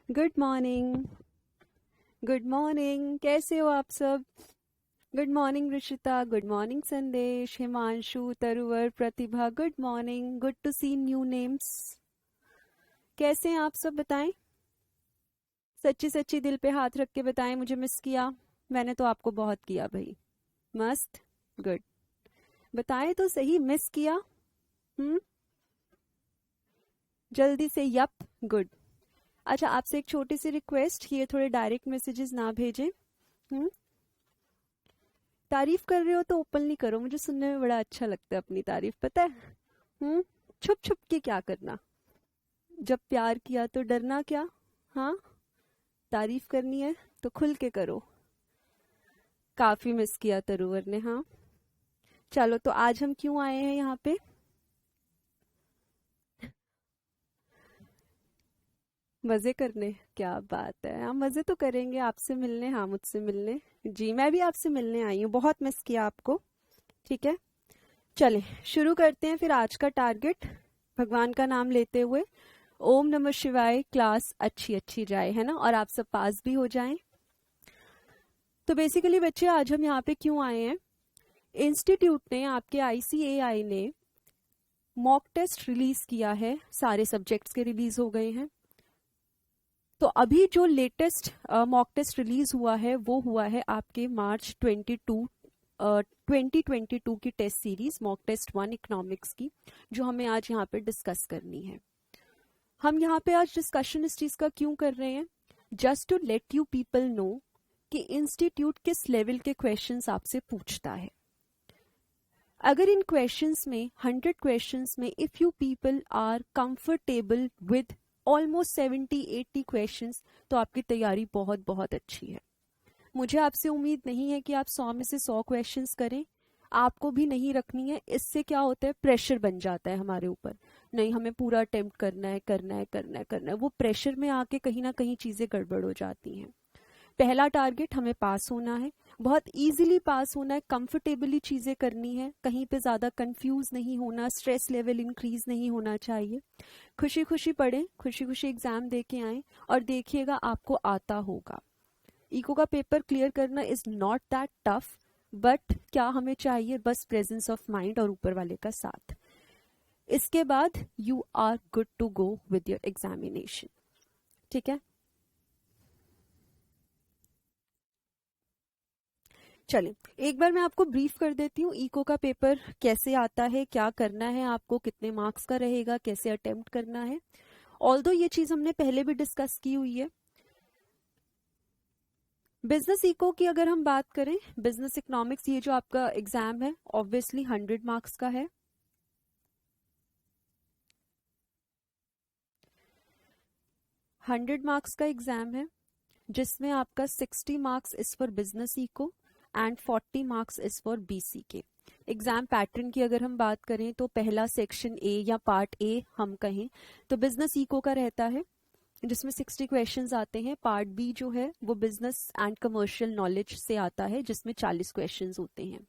Good morning. Good morning, कैसे हो आप सब? Good morning Rishita, good morning Sandesh, Himanshu, Taruvar, Pratibha, good morning. Good to see new names. कैसे हैं आप सब, बताएं। सच्ची सच्ची दिल पे हाथ रख के बताएं, मुझे मिस किया? मैंने तो आपको बहुत किया भाई। मस्त। गुड। बताएं तो सही, मिस किया? हम्म। जल्दी से यप। गुड। अच्छा, आपसे एक छोटी सी रिक्वेस्ट, ये थोड़े डायरेक्ट मैसेजेस ना भेजें। हम्म। तारीफ कर रहे हो तो ओपनली करो, मुझे सुनने में बड़ा अच्छा लगता है अपनी तारीफ, पता है। हम्म। छुप छुप के क्या करना? जब प्यार किया तो डरना क्या? हाँ। तारीफ करनी है तो खुल के करो। काफी मिस किया तरुवर ने, हाँ। चलो, तो आज हम क्यों आए हैं यहाँ पे? मजे करने। क्या बात है, हम मजे तो करेंगे आपसे मिलने, हाँ मुझसे मिलने। जी, मैं भी आपसे मिलने आई हूँ, बहुत मिस किया आपको। ठीक है। चले, शुरू करते हैं फिर आज का टारगेट। भगवान का नाम लेते हुए ओम नमः शिवाय, क्लास अच्छी अच्छी जाए, है ना, और आप सब पास भी हो जाएं। तो बेसिकली बच्चे, आज हम यहाँ पे क्यों आए हैं? इंस्टीट्यूट ने, आपके आईसीएआई ने मॉक टेस्ट रिलीज किया है, सारे सब्जेक्ट्स के रिलीज हो गए हैं। तो अभी जो लेटेस्ट मॉक टेस्ट रिलीज हुआ है वो हुआ है आपके मार्च 2022 की test series mock test 1 economics की, जो हमें आज यहाँ पे डिस्कस करनी है। हम यहाँ पे आज डिस्कशन इस चीज का क्यों कर रहे हैं? Just to let you people know कि इंस्टीट्यूट किस लेवल के क्वेश्चंस आपसे पूछता है। अगर इन क्वेश्चंस में 100 क्वेश्चंस में if you people are comfortable with almost 70-80 questions, तो आपकी तैयारी बहुत बहुत अच्छी है। मुझे आपसे उम्मीद नहीं है कि आप 100 में से 100 क्वेश्चंस करें। आपको भी नहीं रखनी है। इससे क्या होता है, प्रेशर बन जाता है हमारे ऊपर। नहीं, हमें पूरा अटेम्प्ट करना है, करना है, करना है, करना है। वो प्रेशर में आके कहीं ना कहीं चीजें गड़बड़ हो जाती हैं। पहला टारगेट, हमें पास होना है, बहुत इजीली पास होना है, कंफर्टेबली चीजें करनी है, कहीं पे ज्यादा कंफ्यूज नहीं होना, स्ट्रेस लेवल इंक्रीज नहीं होना चाहिए। खुशी खुशी पढ़ें, खुशी खुशी एग्जाम दे के आए, और देखिएगा आपको आता होगा। इको का पेपर क्लियर करना is not that tough, but क्या हमें चाहिए? बस प्रेजेंस ऑफ माइंड और ऊपर वाले का साथ। इसके बाद you are good to go with your examination. ठीक है। चलिए, एक बार मैं आपको ब्रीफ कर देती हूँ, इको का पेपर कैसे आता है, क्या करना है आपको, कितने मार्क्स का रहेगा, कैसे अटेम्प्ट करना है। ऑल्दो ये चीज हमने पहले भी डिस्कस की हुई है। बिजनेस इको की अगर हम बात करें, बिजनेस इकोनॉमिक्स, ये जो आपका एग्जाम है ऑब्वियसली 100 मार्क्स का है। 100 मार्क्स का एग्जाम है, जिसमें आपका 60 marks is for business eco and 40 marks is for BCK. Exam pattern की अगर हम बात करें तो पहला सेक्शन ए या पार्ट ए हम कहें तो बिजनेस इको का रहता है, जिसमें 60 क्वेश्चंस आते हैं। पार्ट बी जो है वो बिजनेस एंड कमर्शियल नॉलेज से आता है, जिसमें 40 क्वेश्चंस होते हैं।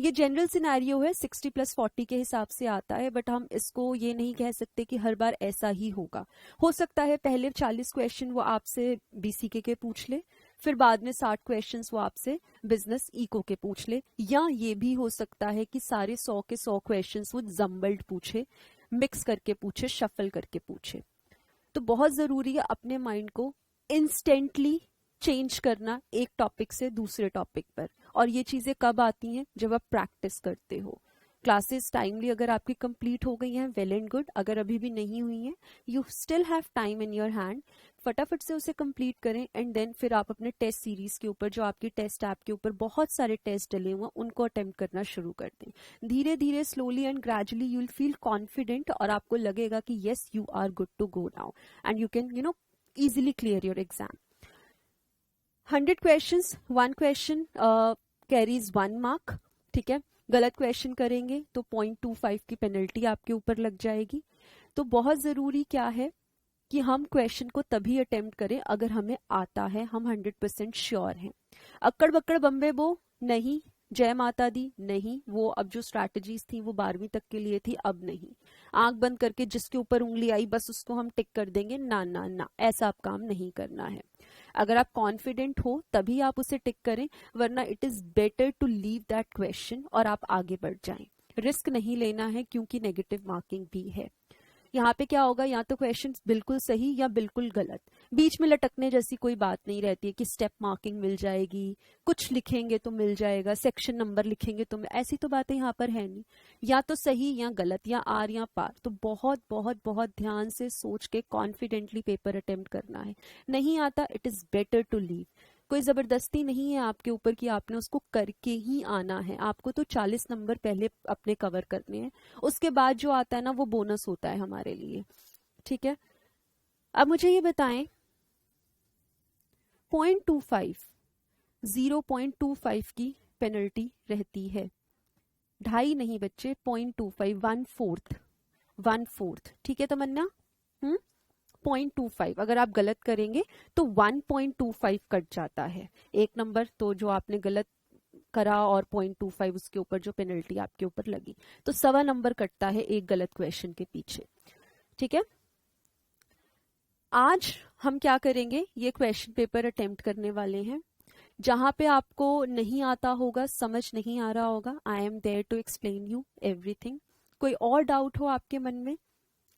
ये जनरल सिनेरियो है, 60+40 के हिसाब से आता है, बट हम इसको ये नहीं कह सकते कि हर बार ऐसा ही होगा। हो सकता है पहले 40 क्वेश्चन वो आपसे बीसीके के पूछ ले, फिर बाद में 60 क्वेश्चंस वो आपसे बिजनेस इको के पूछ ले, या ये भी हो सकता है कि सारे 100 के 100 क्वेश्चंस वो जम्बल्ड पूछे, मिक्स करके पूछे, शफल करके पूछे। तो बहुत जरूरी है अपने माइंड को इंस्टेंटली चेंज करना एक टॉपिक से दूसरे टॉपिक पर। और ये चीजें कब आती हैं? जब आप प्रैक्टिस करते हो। क्लासेस टाइमली अगर आपकी कंप्लीट हो गई हैं, वेल एंड गुड। अगर अभी भी नहीं हुई हैं, you still have time in your hand, फटाफट से उसे कंप्लीट करें। एंड देन फिर आप अपने टेस्ट सीरीज के ऊपर, जो आपकी टेस्ट ऐप के ऊपर बहुत सारे टेस्ट डले हुए हैं, उनको अटेम्प्ट करना शुरू कर दें। धीरे धीरे, slowly and gradually you will feel confident, और आपको लगेगा कि yes, you are good to go now and you can easily clear your exam. 100 questions, 1 question carries 1 mark. ठीक है। गलत क्वेश्चन करेंगे तो 0.25 की पेनल्टी आपके ऊपर लग जाएगी। तो बहुत जरूरी क्या है कि हम क्वेश्चन को तभी अटेम्प्ट करें अगर हमें आता है, हम 100% श्योर हैं। अक्कड़ बक्कड़ बम्बे बो नहीं, जय माता दी नहीं, वो अब जो स्ट्रैटेजीज थी वो 12वीं तक के लिए थी, अब नहीं। आंख बंद करके जिसके ऊपर उंगली आई बस उसको हम टिक कर देंगे, ना ना ना, ऐसा आप काम नहीं करना है। अगर आप कॉन्फिडेंट हो तभी आप उसे टिक करें, वरना it is better to leave that question और आप आगे बढ़ जाएं। रिस्क नहीं लेना है क्योंकि नेगेटिव मार्किंग भी है। यहाँ पे क्या होगा, या तो क्वेश्चन बिल्कुल सही या बिल्कुल गलत, बीच में लटकने जैसी कोई बात नहीं रहती है कि स्टेप मार्किंग मिल जाएगी, कुछ लिखेंगे तो मिल जाएगा, सेक्शन नंबर लिखेंगे तो ऐसी तो बातें यहाँ पर है नहीं। या तो सही या गलत, या आर या पार। तो बहुत बहुत बहुत ध्यान से सोच के कॉन्फिडेंटली पेपर अटेम्प्ट करना है। नहीं आता, it is better to leave. कोई जबरदस्ती नहीं है आपके ऊपर कि आपने उसको करके ही आना है। आपको तो 40 नंबर पहले अपने कवर करने हैं, उसके बाद जो आता है ना वो बोनस होता है हमारे लिए। ठीक है, अब मुझे ये बताएं, 0.25 की पेनल्टी रहती है, 2.5 नहीं बच्चे, 0.25, 1/4। ठीक है तमन्ना, 0.25 अगर आप गलत करेंगे तो 1.25 कट जाता है। एक नंबर तो जो आपने गलत करा और 0.25 उसके ऊपर जो पेनल्टी आपके ऊपर लगी, तो 1.25 नंबर कटता है एक गलत क्वेश्चन के पीछे। ठीक है, आज हम क्या करेंगे, ये क्वेश्चन पेपर अटेम्प्ट करने वाले हैं। जहां पे आपको नहीं आता होगा, समझ नहीं आ रहा होगा, I am there to explain you everything. कोई और डाउट हो आपके मन में,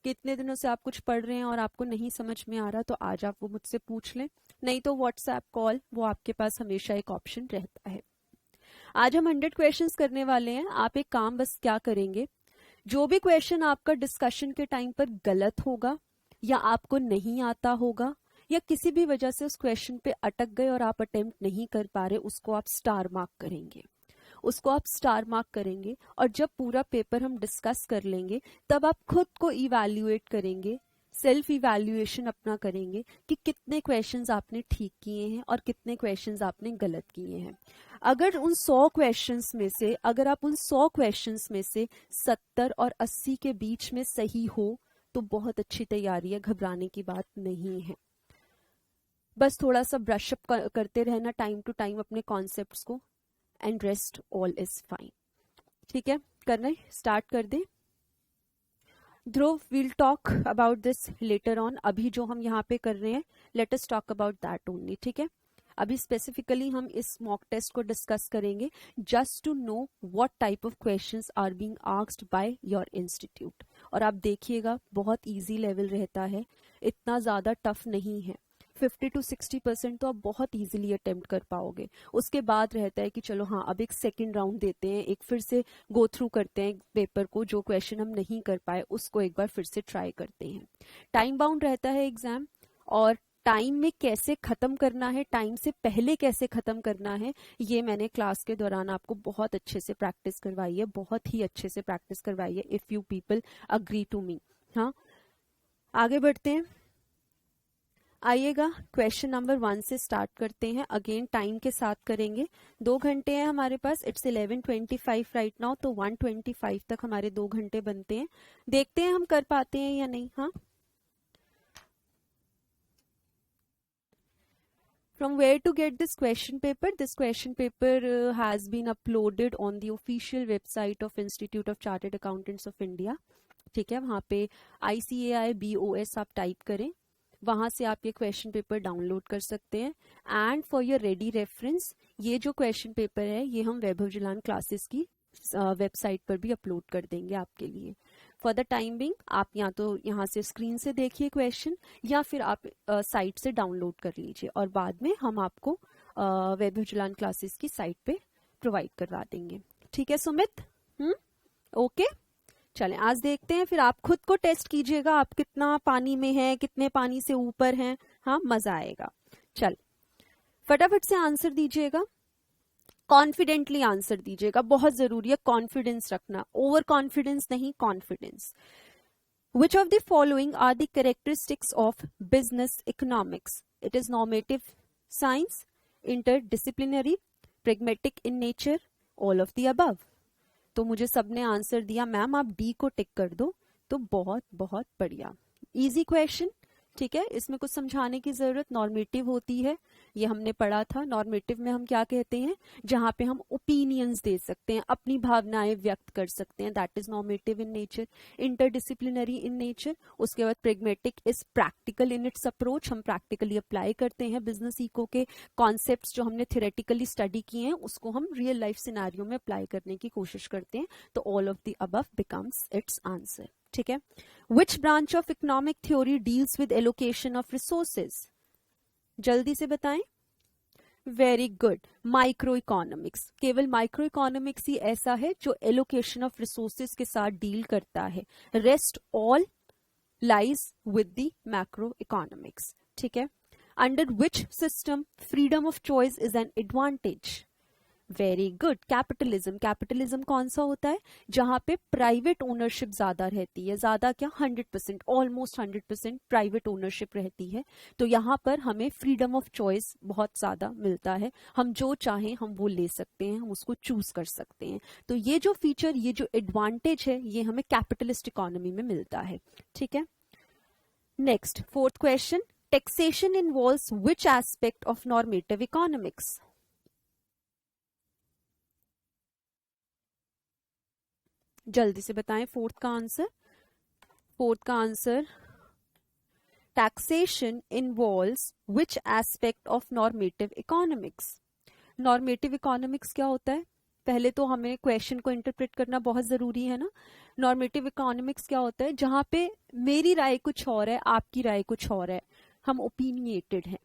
कितने दिनों से आप कुछ पढ़ रहे हैं और आपको नहीं समझ में आ रहा, तो आज आप वो मुझसे पूछ लें, नहीं तो व्हाट्सएप कॉल, वो आपके पास हमेशा एक ऑप्शन रहता है। आज हम 100 क्वेश्चंस करने वाले हैं। आप एक काम बस क्या करेंगे, जो भी क्वेश्चन आपका डिस्कशन के टाइम पर गलत होगा या आपको नहीं आता होगा या किसी भी वजह से उस क्वेश्चन पे अटक गए और आप अटेम्प्ट नहीं कर पा रहे, उसको आप स्टार मार्क करेंगे। और जब पूरा पेपर हम डिस्कस कर लेंगे तब आप खुद को इवैल्यूएट करेंगे, सेल्फ इवैल्यूएशन अपना करेंगे कि कितने क्वेश्चंस आपने ठीक किए हैं और कितने क्वेश्चंस आपने गलत किए हैं। अगर उन 100 क्वेश्चंस में से, अगर आप उन 100 क्वेश्चंस में से 70 और 80 के बीच में सही हो तो बहुत अच्छी तैयारी है, घबराने की बात नहीं है। बस थोड़ा सा ब्रशअप करते रहना टाइम टू टाइम अपने कॉन्सेप्ट्स को, and rest all is fine. ठीक है, करना स्टार्ट कर दे। Dhruv, we'll talk about this later on. अभी जो हम यहाँ पे कर रहे हैं, let us talk about that only. ठीक है, अभी स्पेसिफिकली हम इस मॉक टेस्ट को डिस्कस करेंगे, just to know what type of questions are being asked by your institute. और आप देखिएगा बहुत इजी लेवल रहता है, इतना ज्यादा टफ नहीं है। 50 to 60% तो आप बहुत इजीली अटेम्प्ट कर पाओगे। उसके बाद रहता है कि चलो हाँ, अब एक सेकंड राउंड देते हैं, एक फिर से गो थ्रू करते हैं पेपर को, जो क्वेश्चन हम नहीं कर पाए उसको एक बार फिर से ट्राई करते हैं। टाइम बाउंड रहता है एग्जाम, और टाइम में कैसे खत्म करना है, टाइम से पहले कैसे खत्म करना है, ये मैंने क्लास के दौरान आपको बहुत अच्छे से प्रैक्टिस करवाई है, बहुत ही अच्छे से प्रैक्टिस करवाई है, if you people agree to me. हाँ, आगे बढ़ते हैं, आइएगा क्वेश्चन नंबर 1 से स्टार्ट करते हैं। अगेन टाइम के साथ करेंगे, 2 घंटे हैं हमारे पास, इट्स 11:25 राइट नाउ, तो 1:25 तक हमारे 2 घंटे बनते हैं। देखते हैं हम कर पाते हैं या नहीं। हाँ, from where to get this question paper? This question paper has been uploaded on the official website of Institute of Chartered Accountants of India. ठीक है, वहाँ पे ICAI BOS आप टाइप करें, वहां से आप ये क्वेश्चन पेपर डाउनलोड कर सकते हैं। And for your ready reference, ये जो क्वेश्चन पेपर है ये हम वैभव जिलान क्लासेस की वेबसाइट पर भी अपलोड कर देंगे आपके लिए। फॉर द टाइम बिंग आप या तो यहाँ से स्क्रीन से देखिए क्वेश्चन, या फिर आप साइट से डाउनलोड कर लीजिए, और बाद में हम आपको वैभव जिलान क्लासेस की साइट पे प्रोवाइड करवा देंगे। ठीक है सुमित, ओके, चलें आज देखते हैं, फिर आप खुद को टेस्ट कीजिएगा, आप कितना पानी में हैं, कितने पानी से ऊपर हैं। हाँ, मजा आएगा। चल फटाफट से आंसर दीजिएगा, कॉन्फिडेंटली आंसर दीजिएगा, बहुत जरूरी है कॉन्फिडेंस रखना, ओवर कॉन्फिडेंस नहीं, confidence. Which of the following are the characteristics of business economics? It is normative science, interdisciplinary, pragmatic in nature, all of the above. तो मुझे सबने आंसर दिया मैम आप डी को टिक कर दो, तो बहुत बहुत बढ़िया, इजी क्वेश्चन। ठीक है, इसमें कुछ समझाने की जरूरत, नॉर्मेटिव होती है, ये हमने पढ़ा था। नॉर्मेटिव में हम क्या कहते हैं, जहां पे हम ओपिनियंस दे सकते हैं, अपनी भावनाएं व्यक्त कर सकते हैं, that is normative in nature. Interdisciplinary in nature. उसके बाद pragmatic is practical in its approach, हम प्रैक्टिकली अप्लाई करते हैं बिजनेस इको के कॉन्सेप्ट्स जो हमने थियोरेटिकली स्टडी किए हैं उसको हम रियल लाइफ सिनेरियो में अप्लाई करने की कोशिश करते हैं। तो all of the above becomes it's answer. ठीक है, which branch of economic theory deals with allocation of resources, जल्दी से बताएं। Very good, micro economics. केवल माइक्रो इकोनॉमिक्स ही ऐसा है जो एलोकेशन ऑफ रिसोर्सेज के साथ डील करता है, rest all lies with the macro economics. ठीक है, under which system freedom of choice is an advantage. Very good, capitalism. Capitalism कौन सा होता है, जहां पे प्राइवेट ओनरशिप ज्यादा रहती है, ज्यादा क्या, 100%, ऑलमोस्ट 100% प्राइवेट ओनरशिप रहती है। तो यहाँ पर हमें फ्रीडम ऑफ चॉइस बहुत ज्यादा मिलता है, हम जो चाहें हम वो ले सकते हैं, हम उसको चूज कर सकते हैं। तो ये जो फीचर, ये जो एडवांटेज है, ये हमें कैपिटलिस्ट इकोनॉमी में मिलता है। ठीक है, next fourth question, taxation involves which aspect of normative economics. जल्दी से बताएं फोर्थ का आंसर। फोर्थ का answer, taxation involves which aspect of normative economics. Normative economics क्या होता है, पहले तो हमें क्वेश्चन को इंटरप्रेट करना बहुत जरूरी है ना। नॉर्मेटिव इकोनॉमिक्स क्या होता है, जहां पे मेरी राय कुछ और है, आपकी राय कुछ और है, हम ओपिनिएटेड हैं।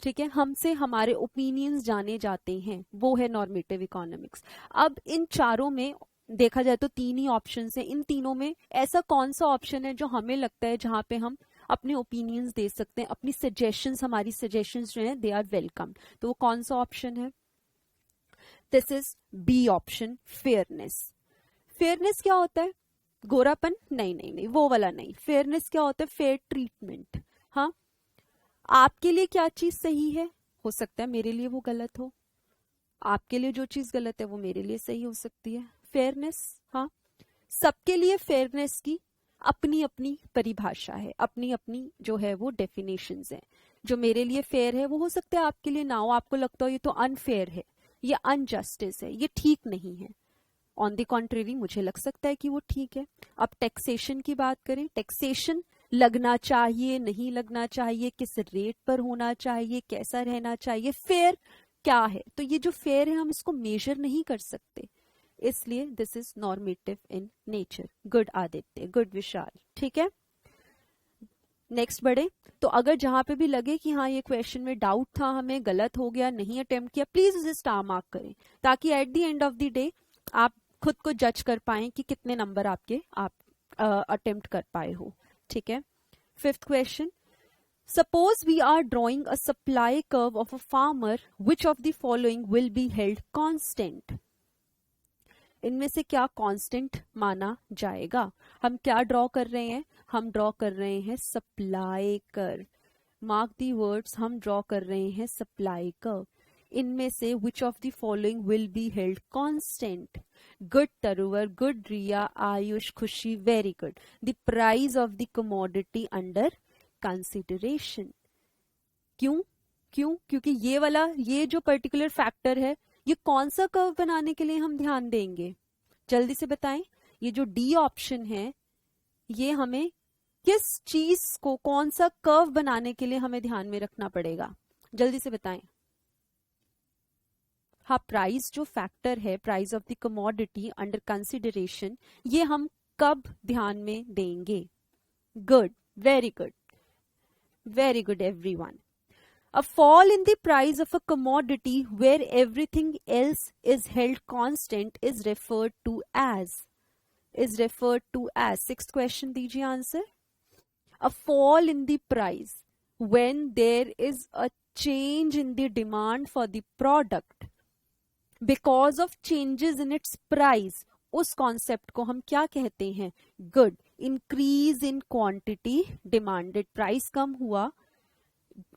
ठीक है, हमसे हमारे ओपिनियंस जाने जाते हैं, वो है नॉर्मेटिव इकोनॉमिक्स। अब इन चारों में देखा जाए तो तीन ही ऑप्शन है, इन तीनों में ऐसा कौन सा ऑप्शन है जो हमें लगता है जहां पे हम अपने ओपिनियंस दे सकते हैं, अपनी सजेशंस, हमारी सजेशंस जो हैं दे आर वेलकम। तो वो कौन सा ऑप्शन है, this is B option, fairness. Fairness क्या होता है, गोरापन, नहीं नहीं नहीं, वो वाला नहीं। फेयरनेस क्या होता है, फेयर ट्रीटमेंट। हाँ, आपके लिए क्या चीज सही है, हो सकता है मेरे लिए वो गलत हो, आपके लिए जो चीज गलत है वो मेरे लिए सही हो सकती है। फेयरनेस, हाँ, सबके लिए फेयरनेस की अपनी अपनी परिभाषा है, अपनी अपनी जो है वो डेफिनेशंस है। जो मेरे लिए फेयर है वो हो सकता है आपके लिए ना हो, आपको लगता हो ये तो अनफेयर है, ये अनजस्टिस है, ये ठीक नहीं है। ऑन द कॉन्ट्रेरी मुझे लग सकता है कि वो ठीक है। अब टैक्सेशन की बात करें, टैक्सेशन लगना चाहिए, नहीं लगना चाहिए, किस रेट पर होना चाहिए, कैसा रहना चाहिए, फेयर क्या है, तो ये जो फेयर है हम इसको मेजर नहीं कर सकते, इसलिए this is normative in nature. Good Aditya, good Vishal. ठीक है, नेक्स्ट बढ़े। तो अगर जहां पे भी लगे कि हाँ ये क्वेश्चन में डाउट था, हमें गलत हो गया, नहीं अटेम्प्ट किया, प्लीज उसे स्टार मार्क करें, ताकि at the end of the day आप खुद को जज कर पाए कि कितने नंबर आपके आप अटेम्प्ट कर पाए हो। ठीक है, fifth question, Suppose we are drawing a supply curve of a farmer, which of the following will be held constant? इनमें से क्या कांस्टेंट माना जाएगा। हम क्या ड्रॉ कर रहे हैं, हम ड्रॉ कर रहे हैं supply curve. Mark the words, हम ड्रॉ कर रहे हैं सप्लाई कर्व। इनमें से which of the following will be held constant. Good Taruvar, good Riya, Ayush, Khushi, very good. The price of the commodity under consideration. क्यों क्यों, क्योंकि ये वाला, ये जो पर्टिकुलर फैक्टर है, ये कौन सा कर्व बनाने के लिए हम ध्यान देंगे, जल्दी से बताएं। ये जो डी ऑप्शन है, ये हमें किस चीज को, कौन सा कर्व बनाने के लिए हमें ध्यान में रखना पड़ेगा, जल्दी से बताएं। हाँ, प्राइस जो फैक्टर है, price of the commodity under consideration, ये हम कब ध्यान में देंगे। Good, very good, very good everyone. A fall in the price of a commodity where everything else is held constant is referred to as, sixth question दीजिए answer. A fall in the price when there is a change in the demand for the product because of changes in its price, उस concept को हम क्या कहते हैं। Good, increase in quantity demanded. Price कम हुआ,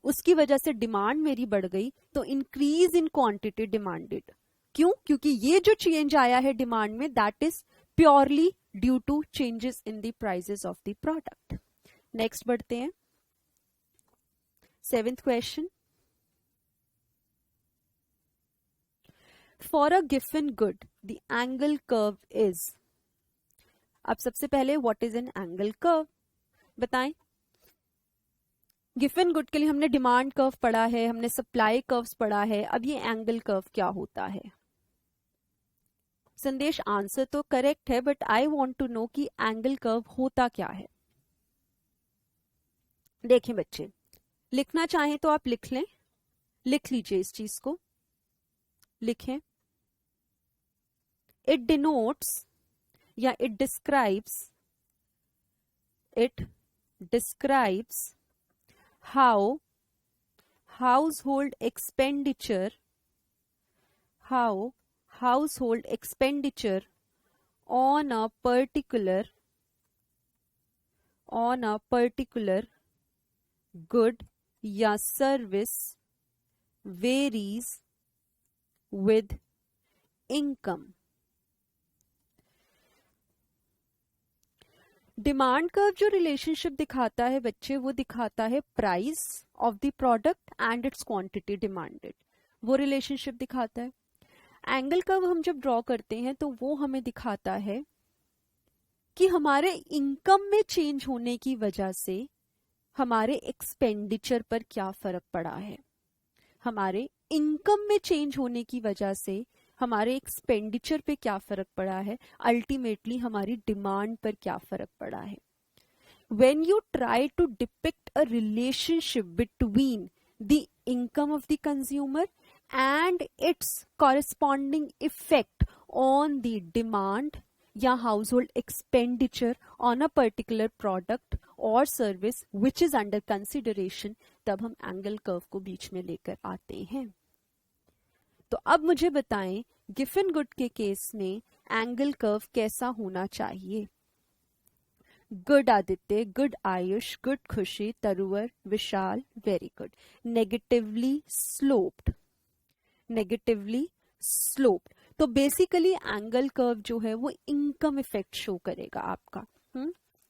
उसकी वजह से डिमांड मेरी बढ़ गई, तो इंक्रीज इन क्वांटिटी डिमांडेड। क्यों, क्योंकि ये जो चेंज आया है डिमांड में, that is purely due to changes in the prices of the product. Next बढ़ते हैं, 7th question, for a given good the Engel curve is. अब सबसे पहले what is an Engel curve बताएं। गिवन गुड के लिए हमने डिमांड कर्व पढ़ा है, हमने सप्लाई कर्व्स पढ़ा है, अब ये एंगल कर्व क्या होता है। संदेश आंसर तो करेक्ट है, but I want to know कि एंगल कर्व होता क्या है। देखें बच्चे, लिखना चाहें तो आप लिख लें, लिख लीजिए इस चीज को, लिखें। इट डिनोट्स या it describes how household expenditure on a particular good या service varies with income। Demand curve जो रिलेशनशिप दिखाता है बच्चे, वो दिखाता है price of the product and it's quantity demanded, वो रिलेशनशिप दिखाता है। एंगल कर्व हम जब ड्रॉ करते हैं तो वो हमें दिखाता है कि हमारे इनकम में चेंज होने की वजह से हमारे एक्सपेंडिचर पर क्या फर्क पड़ा है, हमारे इनकम में चेंज होने की वजह से हमारे एक्सपेंडिचर पे क्या फर्क पड़ा है, अल्टीमेटली हमारी डिमांड पर क्या फर्क पड़ा है। When you try to depict a relationship between the income of the consumer and its corresponding effect on the demand या household expenditure on a particular product or service which is under consideration, तब हम angle curve को बीच में लेकर आते हैं। तो अब मुझे बताएं गिवन गुड के केस में एंगल कर्व कैसा होना चाहिए। Good Aditya, good Ayush, good खुशी, तरुवर, विशाल, वेरी गुड। Negatively sloped. तो बेसिकली एंगल कर्व जो है वो इनकम इफेक्ट शो करेगा आपका,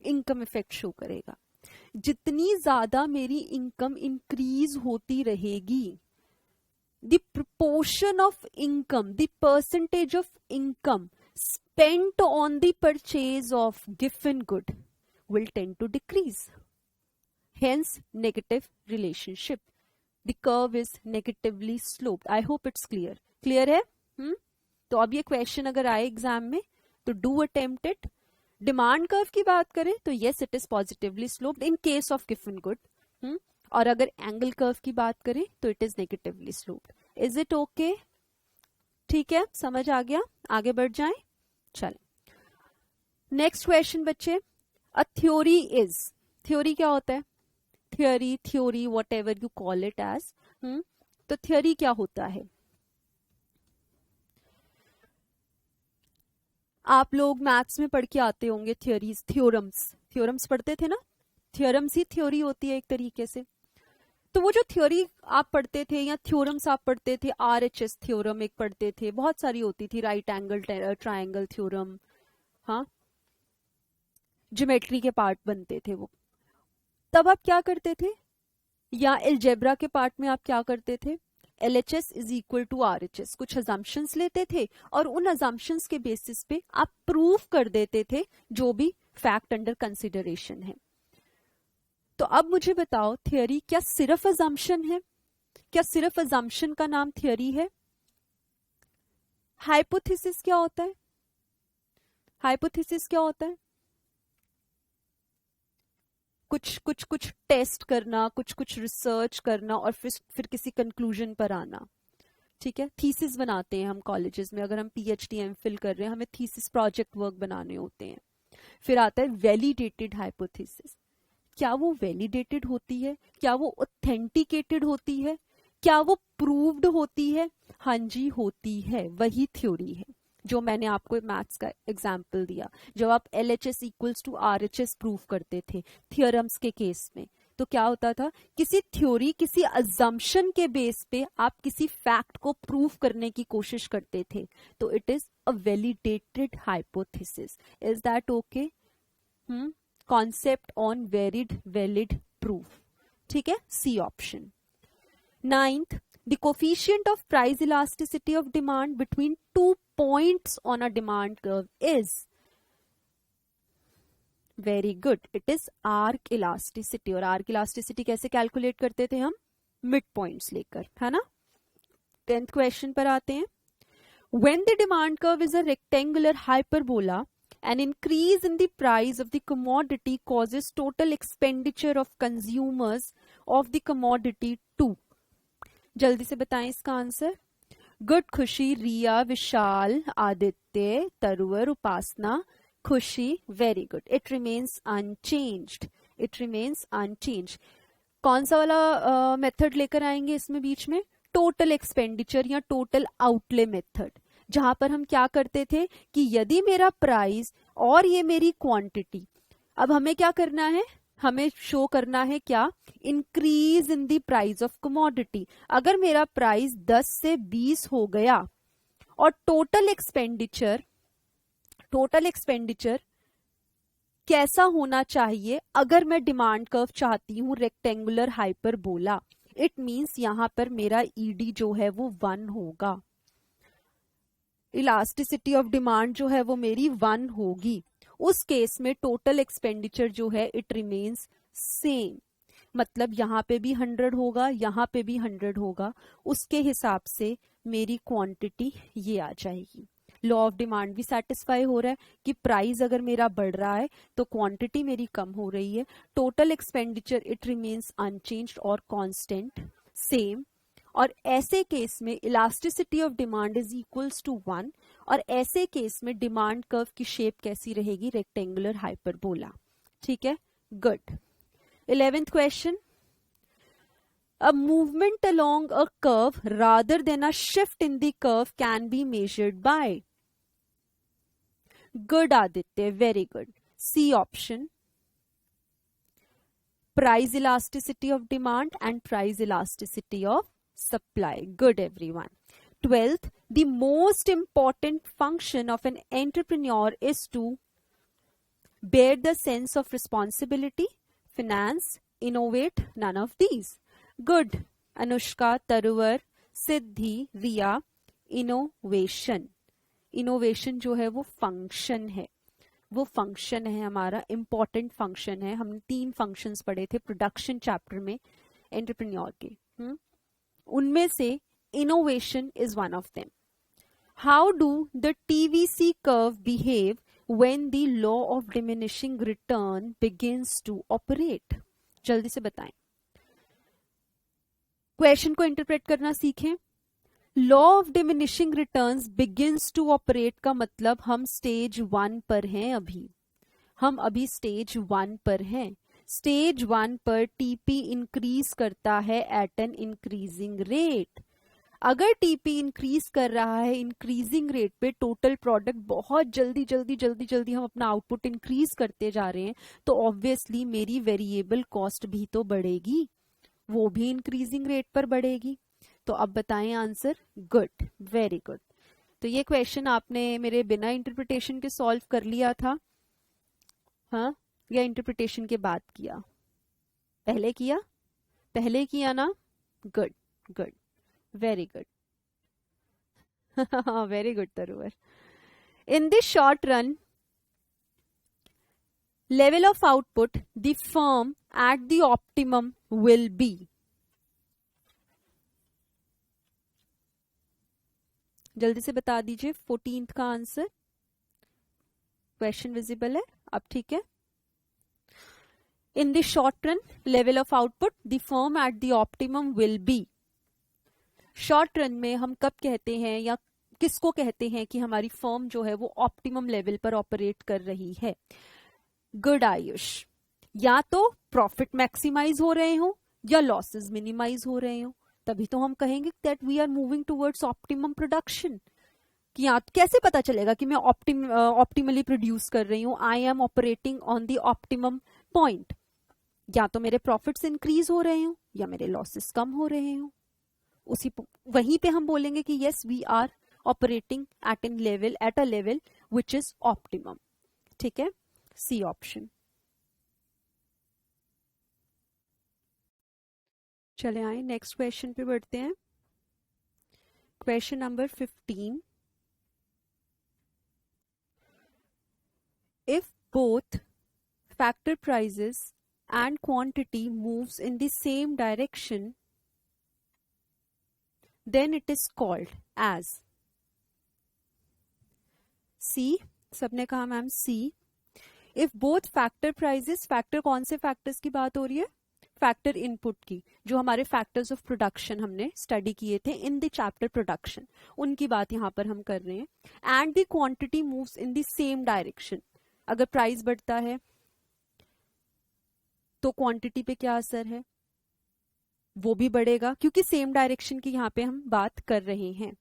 इनकम इफेक्ट शो करेगा। जितनी ज्यादा मेरी इनकम इंक्रीज होती रहेगी, the proportion of income, the percentage of income spent on the purchase of given good will tend to decrease. Hence, negative relationship. The curve is negatively sloped. I hope it's clear. Clear है? तो अब ये question अगर आए exam में तो do attempt it. Demand curve की बात करें तो yes, it is positively sloped in case of given good. और अगर एंगल कर्व की बात करें तो it is negatively sloped. Is it okay? ठीक है, समझ आ गया? आगे बढ़ जाएं। चलें, नेक्स्ट क्वेश्चन बच्चे। अ थ्योरी इज, थ्योरी क्या होता है? Theory whatever you call it as. तो थ्योरी क्या होता है? आप लोग मैथ्स में पढ़ के आते होंगे थ्योरीज, थ्योरम्स पढ़ते थे ना। थ्योरम्स ही थ्योरी होती है एक तरीके से। तो वो जो थ्योरी आप पढ़ते थे या थ्योरम्स आप पढ़ते थे, RHS थ्योरम एक पढ़ते थे, बहुत सारी होती थी, राइट एंगल ट्रायंगल थ्योरम, हाँ, ज्योमेट्री के पार्ट बनते थे वो। तब आप क्या करते थे, या अलजेब्रा के पार्ट में आप क्या करते थे, LHS is equal to RHS, कुछ अजम्पशंस लेते थे और उन अजम्पशंस के बेसिस पे आप प्रूव कर देते थे जो भी फैक्ट अंडर कंसिडरेशन है। तो अब मुझे बताओ, थ्योरी क्या सिर्फ अजम्पशन है? क्या सिर्फ अजम्पशन का नाम थ्योरी है? हाइपोथेसिस क्या होता है? हाइपोथेसिस क्या होता है? कुछ टेस्ट करना, कुछ रिसर्च करना और फिर किसी कंक्लूजन पर आना। ठीक है, थीसिस बनाते हैं हम कॉलेजेस में, अगर हम PhD MPhil कर रहे हैं, हमें थीसिस प्रोजेक्ट वर्क बनाने होते हैं। फिर आता है वैलिडेटेड हाइपोथेसिस। क्या वो वैलिडेटेड होती है? क्या वो ऑथेंटिकेटेड होती है? क्या वो प्रूव्ड होती है? हाँ जी, होती है। वही थ्योरी है जो मैंने आपको मैथ्स का एग्जाम्पल दिया, जब आप LHS equals to RHS prove करते थे थियोरम्स के केस में। तो क्या होता था, किसी थ्योरी, किसी अजम्पशन के बेस पे आप किसी फैक्ट को प्रूव करने की कोशिश करते थे, तो it is a validated hypothesis. Is that okay? Concept on valid proof. ठीक है, C option. 9th, the coefficient of price elasticity of demand between 2 points on a demand curve is, very good, it is arc elasticity. और arc elasticity कैसे calculate करते थे हम? Mid points लेकर, है ना। 10th क्वेश्चन पर आते हैं। When the demand curve is a rectangular hyperbola, an increase in the price of the commodity causes total expenditure of consumers of the commodity to, जल्दी से बताएं इसका आंसर। गुड, खुशी, रिया, विशाल, आदित्य, तरुवर, उपासना, खुशी, very good. It remains unchanged, it remains unchanged. कौन सा वाला method लेकर आएंगे इसमें बीच में? टोटल एक्सपेंडिचर या टोटल आउटले मेथड, जहां पर हम क्या करते थे कि यदि मेरा प्राइस और ये मेरी क्वांटिटी, अब हमें क्या करना है, हमें शो करना है क्या? Increase in the price of commodity. अगर मेरा प्राइस 10 से 20 हो गया और टोटल एक्सपेंडिचर कैसा होना चाहिए अगर मैं डिमांड कर्व चाहती हूं रेक्टेंगुलर हाइपरबोला? इट मींस यहां पर मेरा ईडी जो है वो 1 होगा, इलास्टिसिटी ऑफ डिमांड जो है वो मेरी 1 होगी। उस केस में टोटल एक्सपेंडिचर जो है इट रिमेन्स सेम, मतलब यहां पे भी 100 होगा, यहां पे भी 100 होगा। उसके हिसाब से मेरी क्वांटिटी ये आ जाएगी। लॉ ऑफ डिमांड भी सेटिस्फाई हो रहा है कि प्राइस अगर मेरा बढ़ रहा है तो क्वांटिटी मेरी कम हो रही है। Total expenditure it remains unchanged और कांस्टेंट, सेम। और ऐसे केस में elasticity of demand is equals to 1, और ऐसे केस में डिमांड कर्व की शेप कैसी रहेगी? Rectangular hyperbola. ठीक है, good. 11th question, a movement along a curve rather than a shift in the curve can be measured by, good Aditya, very good, C option, price elasticity of demand and price elasticity of supply, good everyone. 12th, the most important function of an entrepreneur is to bear the sense of responsibility, finance, innovate, none of these, good Anushka, Taruvar, Siddhi, Riya, innovation. Innovation जो है वो function है, वो function है हमारा, important function है। हमने 3 functions पढ़े थे प्रोडक्शन चैप्टर में एंटरप्रेन्योर के, उनमें से innovation is one of them. How do the TVC curve behave when the law of diminishing return begins to operate? जल्दी से बताएं, क्वेश्चन को इंटरप्रेट करना सीखें। Law of diminishing returns begins to operate का मतलब हम स्टेज 1 पर हैं अभी, हम अभी स्टेज 1 पर हैं। स्टेज 1 पर टीपी इंक्रीज करता है एट एन इंक्रीजिंग रेट। अगर टीपी इंक्रीज कर रहा है इंक्रीजिंग रेट पे, टोटल प्रोडक्ट बहुत जल्दी हम अपना आउटपुट इंक्रीज करते जा रहे हैं, तो ऑब्वियसली मेरी वेरिएबल कॉस्ट भी तो बढ़ेगी, वो भी इंक्रीजिंग रेट पर बढ़ेगी। तो अब बताएं आंसर। Good, very good. तो ये क्वेश्चन आपने मेरे बिना इंटरप्रिटेशन के सॉल्व कर लिया था, हाँ, या इंटरप्रिटेशन के बाद किया? पहले किया, पहले किया ना? Good good, very good, very good Taruvar. In this short run level of output, the firm at the optimum will be, जल्दी से बता दीजिए 14th का आंसर। क्वेश्चन विजिबल है अब? ठीक है। इन the short run level of output the firm at the optimum will be. Short run में हम कब कहते हैं या किसको कहते हैं कि हमारी फर्म जो है वो ऑप्टिमम लेवल पर ऑपरेट कर रही है? गुड आयुष, या तो प्रॉफिट मैक्सिमाइज हो रहे हो या लॉसेस मिनिमाइज हो रहे हो, तभी तो हम कहेंगे that we are moving towards optimum production. कि या कैसे पता चलेगा कि मैं ऑप्टिमली प्रोड्यूस कर रही हूं? I am operating on the optimum point. या तो मेरे प्रॉफिट्स इंक्रीज हो रहे हो या मेरे लॉसेस कम हो रहे हो, उसी वहीं पे हम बोलेंगे कि yes we are operating at a level which is optimum. ठीक है, सी ऑप्शन। चले आए नेक्स्ट क्वेश्चन पे बढ़ते हैं। Question number 15। If both factor prices and quantity moves in the same direction, then it is called as C। सबने कहा ma'am C। If both factor prices, factor कौन से फैक्टर्स की बात हो रही है? फैक्टर इनपुट की, जो हमारे फैक्टर्स ऑफ प्रोडक्शन हमने स्टडी किए थे इन द चैप्टर प्रोडक्शन, उनकी बात यहां पर हम कर रहे हैं। And the quantity moves in the same direction, अगर प्राइस बढ़ता है तो क्वांटिटी पे क्या असर है? वो भी बढ़ेगा, क्योंकि सेम डायरेक्शन की यहाँ पे हम बात कर रहे हैं।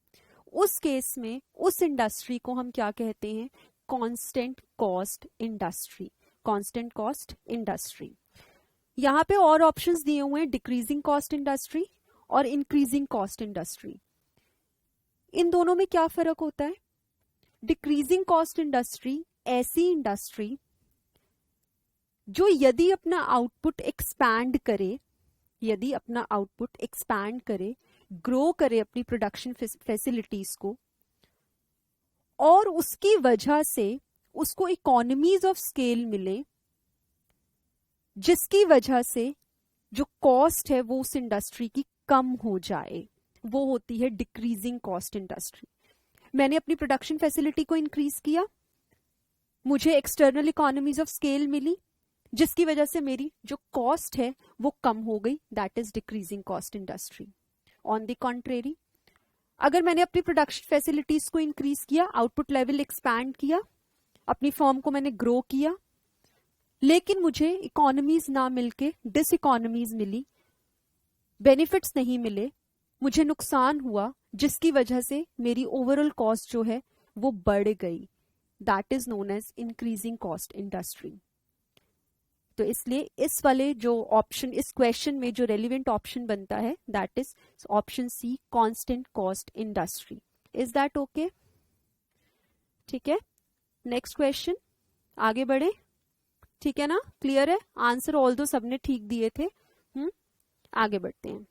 उस केस में उस इंडस्ट्री को हम क्या कहते हैं? Constant cost industry. Constant cost industry. यहाँ पे और ऑप्शंस दिए हुए हैं, डिक्रीजिंग कॉस्ट इंडस्ट्री और इंक्रीजिंग कॉस्ट इंडस्ट्री। इन दोनों में क्या फर्क होता है? डिक्रीजिंग कॉस्ट इंडस्ट्री ऐसी इंडस्ट्री जो यदि अपना आउटपुट एक्सपैंड करे, यदि अपना आउटपुट एक्सपैंड करे, ग्रो करे अपनी प्रोडक्शन फैसिलिटीज को, और उसकी वजह से उसको इकोनॉमीज ऑफ स्केल मिले, जिसकी वजह से जो कॉस्ट है वो उस इंडस्ट्री की कम हो जाए, वो होती है डिक्रीजिंग कॉस्ट इंडस्ट्री। मैंने अपनी प्रोडक्शन फैसिलिटी को इंक्रीज किया, मुझे एक्सटर्नल इकोनॉमीज ऑफ स्केल मिली, जिसकी वजह से मेरी जो कॉस्ट है वो कम हो गई, that is decreasing cost industry. On the contrary, अगर मैंने अपनी प्रोडक्शन फैसिलिटीज को इंक्रीज किया, आउटपुट लेवल एक्सपैंड किया, अपनी फर्म को मैंने ग्रो किया, लेकिन मुझे इकोनॉमीज ना मिलके डिस इकोनॉमीज मिली, बेनिफिट्स नहीं मिले, मुझे नुकसान हुआ, जिसकी वजह से मेरी ओवरऑल कॉस्ट जो है वो बढ़ गई, that is known as increasing cost industry. तो इसलिए इस वाले जो ऑप्शन, इस क्वेश्चन में जो रेलिवेंट ऑप्शन बनता है, that is option C, constant cost industry. Is that okay? ठीक है, नेक्स्ट क्वेश्चन, आगे बढ़े। ठीक है ना, क्लियर है? आंसर ऑल दो सबने ठीक दिए थे। आगे बढ़ते हैं।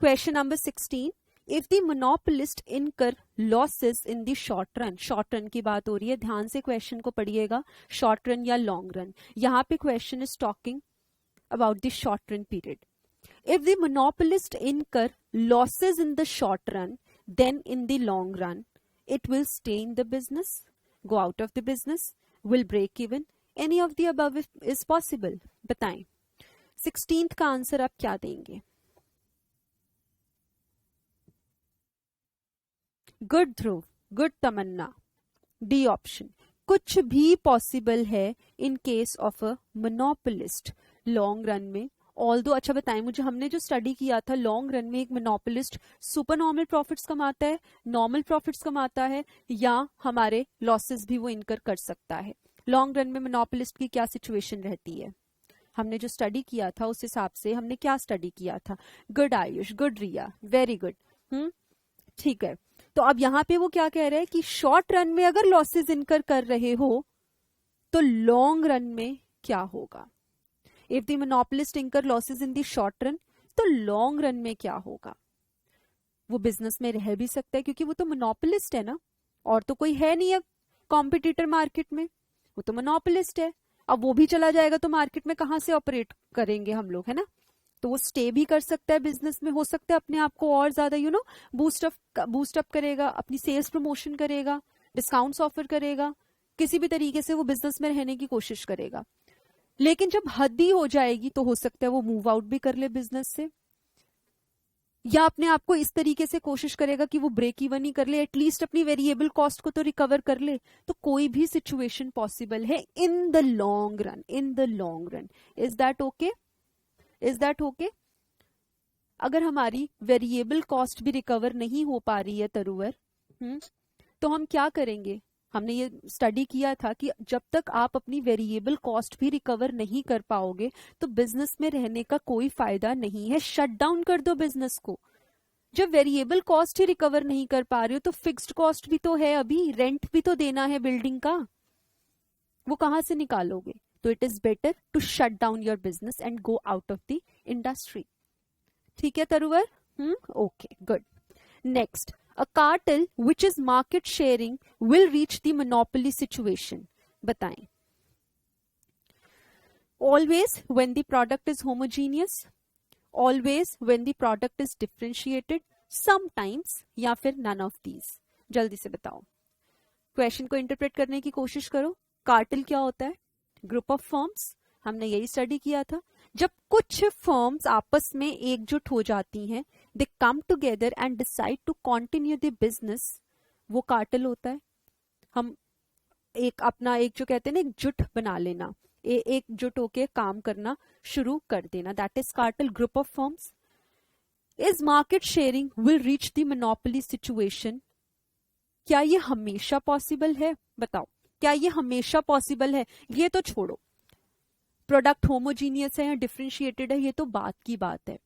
Question number 16। If the monopolist incur losses in the short run, short run की बात हो रही है, ध्यान से क्वेश्चन को पढ़िएगा, शॉर्ट रन या लॉन्ग रन। यहाँ पे question is talking about the short run period. If the monopolist incur losses in the short run, then in the long run it will stay in the business, go out of the business, will break even, any of the above is possible। बताएं 16th का answer आप क्या देंगे? Good ध्रुव, good तमन्ना, D option, कुछ भी possible है इन case of a monopolist long run में। All दो, अच्छा बताएं मुझे, हमने जो स्टडी किया था लॉन्ग रन में एक मोनोपोलिस्ट सुपर नॉर्मल प्रॉफिट्स कमाता है, नॉर्मल प्रॉफिट्स कमाता है, या हमारे लॉसेस भी वो इनकर कर सकता है? लॉन्ग रन में मोनोपोलिस्ट की क्या सिचुएशन रहती है? हमने जो स्टडी किया था उस हिसाब से हमने क्या स्टडी किया था? गुड आयुष, गुड रिया, वेरी गुड। ठीक है, तो अब यहाँ पे वो क्या कह रहे हैं कि शॉर्ट रन में अगर लॉसेस इनकर कर रहे हो तो लॉन्ग रन में क्या होगा? If the monopolist incur losses in the short run, तो लॉन्ग रन में क्या होगा? वो बिजनेस में रह भी सकता है, क्योंकि वो तो मोनोपोलिस्ट है ना, और तो कोई है नहीं अब कॉम्पिटिटर मार्केट में, वो तो मोनोपोलिस्ट है। अब वो भी चला जाएगा तो मार्केट में कहां से ऑपरेट करेंगे हम लोग, है ना? तो वो स्टे भी कर सकता है बिजनेस में, हो सकता है अपने आप को और ज्यादा बूस्टअप करेगा, अपनी सेल्स प्रमोशन करेगा, डिस्काउंट्स ऑफर करेगा, किसी भी तरीके से वो बिजनेस में रहने की कोशिश करेगा। लेकिन जब हद ही हो जाएगी तो हो सकता है वो मूव आउट भी कर ले बिजनेस से, या अपने आप को इस तरीके से कोशिश करेगा कि वो ब्रेक इवन ही कर ले, एटलीस्ट अपनी वेरिएबल कॉस्ट को तो रिकवर कर ले। तो कोई भी सिचुएशन पॉसिबल है इन the long run, in the long run. Is that okay? Is that okay? अगर हमारी वेरिएबल कॉस्ट भी रिकवर नहीं हो पा रही है तरुवर, तो हम क्या करेंगे? हमने ये स्टडी किया था कि जब तक आप अपनी वेरिएबल कॉस्ट भी रिकवर नहीं कर पाओगे तो बिजनेस में रहने का कोई फायदा नहीं है, शट डाउन कर दो बिजनेस को। जब वेरिएबल कॉस्ट ही रिकवर नहीं कर पा रहे हो तो फिक्स्ड कॉस्ट भी तो है, अभी रेंट भी तो देना है बिल्डिंग का, वो कहां से निकालोगे? तो it is better to shut down your business and go out of the industry. ठीक है Taruvar? Okay good. Next, a cartel which is market sharing will reach the monopoly situation. बताएं। Always when the product is homogeneous, always when the product is differentiated, sometimes या फिर none of these। जल्दी से बताओ, question को interpret करने की कोशिश करो। कार्टेल क्या होता है? ग्रुप ऑफ फर्म्स, हमने यही स्टडी किया था। जब कुछ फर्म्स आपस में एकजुट हो जाती हैं, they come together and decide to continue the business, वो कार्टेल होता है। हम एक अपना एक जो कहते हैं ना एक जुट बना लेना, एकजुट होके काम करना शुरू कर देना, that is cartel. Group of firms. Is market sharing will reach the monopoly situation, क्या ये हमेशा पॉसिबल है? बताओ, क्या ये हमेशा पॉसिबल है? ये तो छोड़ो, प्रोडक्ट होमोजीनियस है या डिफरेंशिएटेड है, ये तो बात की बात है।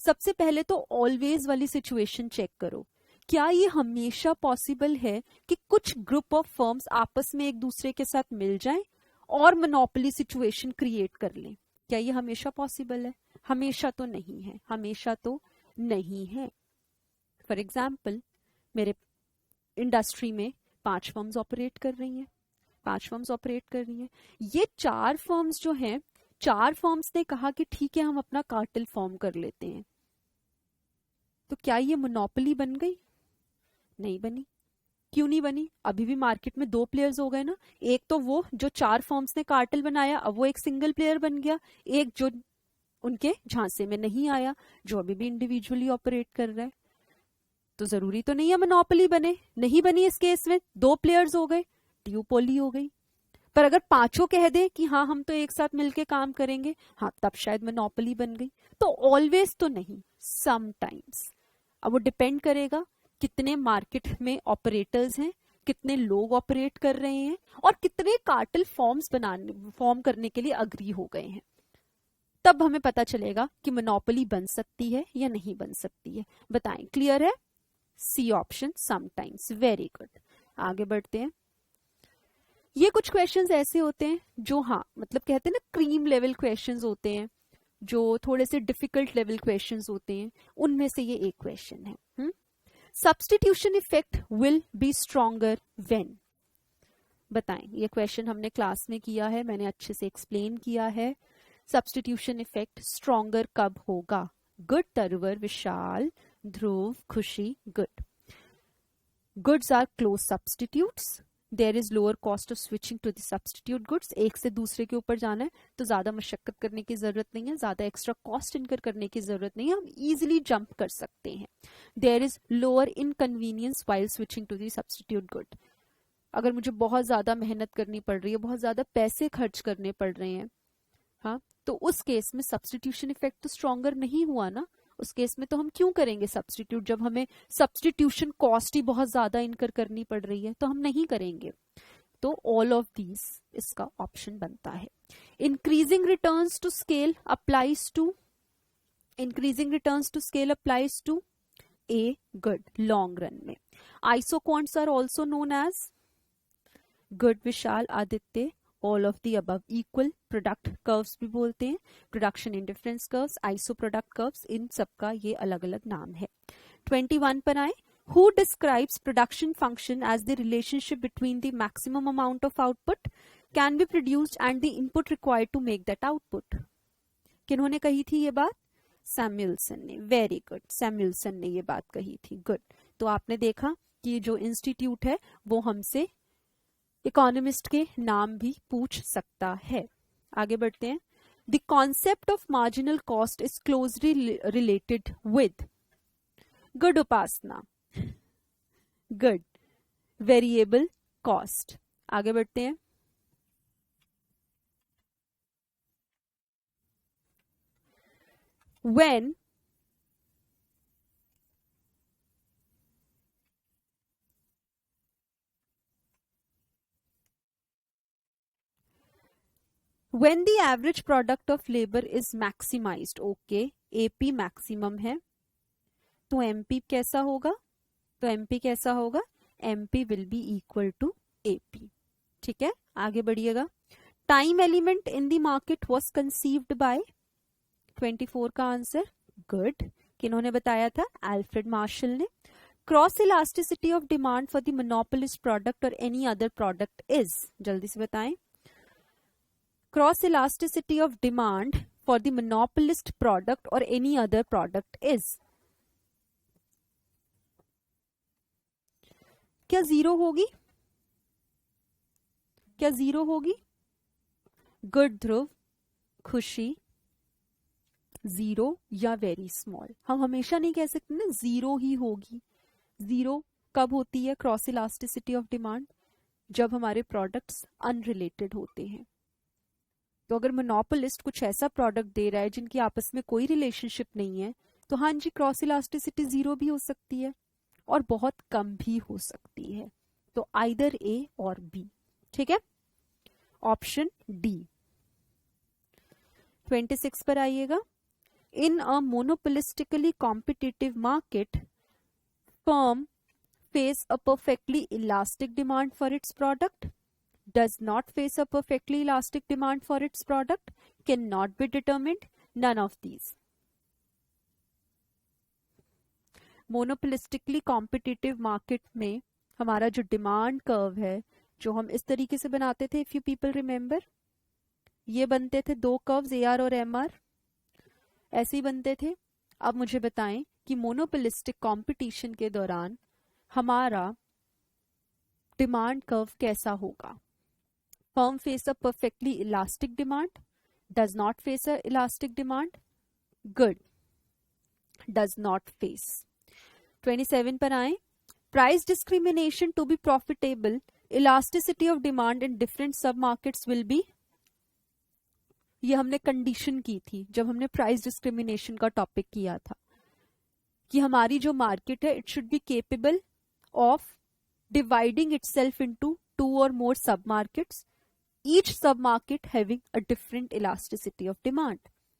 सबसे पहले तो ऑलवेज वाली सिचुएशन चेक करो, क्या ये हमेशा पॉसिबल है कि कुछ ग्रुप ऑफ फर्म्स आपस में एक दूसरे के साथ मिल जाएं और मोनोपोली सिचुएशन क्रिएट कर लें? क्या ये हमेशा पॉसिबल है? हमेशा तो नहीं है, हमेशा तो नहीं है। फॉर एग्जाम्पल, मेरे इंडस्ट्री में 5 फर्म्स ऑपरेट कर रही हैं, 5 फर्म्स ऑपरेट कर रही हैं। ये 4 फर्म्स जो हैं, 4 फर्म्स ने कहा कि ठीक है हम अपना कार्टेल फॉर्म कर लेते हैं, तो क्या ये मोनोपोली बन गई? नहीं बनी। क्यों नहीं बनी? अभी भी मार्केट में 2 प्लेयर्स हो गए ना। एक तो वो जो 4 फर्म्स ने कार्टेल बनाया, अब वो एक सिंगल प्लेयर बन गया। एक जो उनके झांसे में नहीं आया, जो अभी भी इंडिविजुअली ऑपरेट कर रहा है। तो जरूरी तो नहीं है मोनोपोली बने, नहीं बनी। इस केस में 2 प्लेयर्स हो गए, ड्यूपोली हो गई। पर अगर 5 कह दे कि हाँ हम तो एक साथ मिलके काम करेंगे, हाँ तब शायद मोनोपोली बन गई। तो ऑलवेज तो नहीं, समटाइम्स। अब वो डिपेंड करेगा कितने मार्केट में ऑपरेटर्स हैं, कितने लोग ऑपरेट कर रहे हैं और कितने कार्टेल फॉर्म करने के लिए अग्री हो गए हैं। तब हमें पता चलेगा कि मोनोपोली बन सकती है या नहीं बन सकती है। बताएं, क्लियर है? C option, sometimes. Very good. आगे बढ़ते हैं। ये कुछ क्वेश्चंस ऐसे होते हैं जो हाँ मतलब कहते हैं ना क्रीम लेवल क्वेश्चंस होते हैं, जो थोड़े से डिफिकल्ट लेवल क्वेश्चंस होते हैं, उनमें से ये एक क्वेश्चन है। Substitution effect will be stronger when. बताएं, ये क्वेश्चन हमने क्लास में किया है, मैंने अच्छे से एक्सप्लेन किया है। सब्स्टिट्यूशन इफेक्ट स्ट्रॉन्गर कब होगा? Good तरुवर, Vishal, Dhruv, Khushi, good. Goods are close substitutes, there is lower cost of switching to the substitute goods. एक से दूसरे के ऊपर जाना है तो ज्यादा मशक्कत करने की जरूरत नहीं है, ज्यादा एक्स्ट्रा कॉस्ट इनकर करने की जरूरत नहीं है, हम इजिली जंप कर सकते हैं। There is lower inconvenience while switching to the substitute good. अगर मुझे बहुत ज्यादा मेहनत करनी पड़ रही है, बहुत ज्यादा पैसे खर्च करने पड़ रहे हैं, हाँ, तो उस केस में सब्स्टिट्यूशन इफेक्ट तो स्ट्रॉन्गर नहीं हुआ ना। उस केस में तो हम क्यों करेंगे सब्स्टिट्यूट, जब हमें सब्स्टिट्यूशन कॉस्ट ही बहुत ज्यादा इनकर करनी पड़ रही है, तो हम नहीं करेंगे। तो ऑल ऑफ दीज इसका ऑप्शन बनता है। Increasing returns to scale applies to, increasing returns to scale applies to a, good, long run में। Isoquants are also known as, good Vishal, Aditya, all of the above. Equal product curves भी बोलते हैं, production indifference curves, iso product curves, इन सबका ये अलग अलग नाम है। 21 पर आए। Who describes production function as the relationship between the maximum amount of output can be produced and the input required to make that output. किन्होंने कही थी ये बात? सैमुअल्सन ने। वेरी गुड, सैमुअल्सन ने ये बात कही थी। गुड। तो आपने देखा कि जो इंस्टीट्यूट है वो हमसे इकोनॉमिस्ट के नाम भी पूछ सकता है। आगे बढ़ते हैं। The concept of marginal cost is closely related with, good Upasana, good, variable cost. आगे बढ़ते हैं। when when the average product of labor is maximized, okay, AP maximum है, तो MP कैसा होगा? तो MP कैसा होगा? MP will be equal to AP। ठीक है, आगे बढ़िएगा। Time element in the market was conceived by 24 का आंसर गुड, किन्होंने बताया था? अल्फ्रेड मार्शल ने। Cross elasticity of demand for the monopolist product और एनी अदर प्रोडक्ट इज, जल्दी से बताएं। Cross elasticity of demand for the monopolist product और एनी अदर प्रोडक्ट इज, क्या जीरो होगी? क्या जीरो होगी? गुड ध्रुव, खुशी, जीरो या वेरी स्मॉल। हम हमेशा नहीं कह सकते ना जीरो ही होगी। जीरो कब होती है क्रॉस इलास्टिसिटी ऑफ डिमांड? जब हमारे प्रोडक्ट्स अनरिलेटेड होते हैं। तो अगर मोनोपोलिस्ट कुछ ऐसा प्रोडक्ट दे रहा है जिनकी आपस में कोई रिलेशनशिप नहीं है, तो हाँ जी, क्रॉस इलास्टिसिटी जीरो भी हो सकती है और बहुत कम भी हो सकती है। तो आइदर ए और बी, ठीक है? Option D. 26 पर आइएगा। In a monopolistically competitive market, firm face a perfectly elastic demand for its product, does not face a perfectly elastic demand for its product, cannot be determined, none of these. Monopolistically competitive market में हमारा जो demand curve है, जो हम इस तरीके से बनाते थे, इफ यू पीपल रिमेंबर, ये बनते थे दो कर्व्स AR और MR, ऐसे ही बनते थे। अब मुझे बताएं कि मोनोपोलिस्टिक कंपटीशन के दौरान हमारा डिमांड कर्व कैसा होगा? Firm face a perfectly elastic demand, does not face a elastic demand, good, does not face. 27 पर आए। Price discrimination to be profitable, elasticity of demand in different sub markets will be, ये हमने condition की थी जब हमने price discrimination का topic किया था, कि हमारी जो मार्केट है it should be capable of dividing itself into 2 और more sub markets, each sub market having a different elasticity of demand.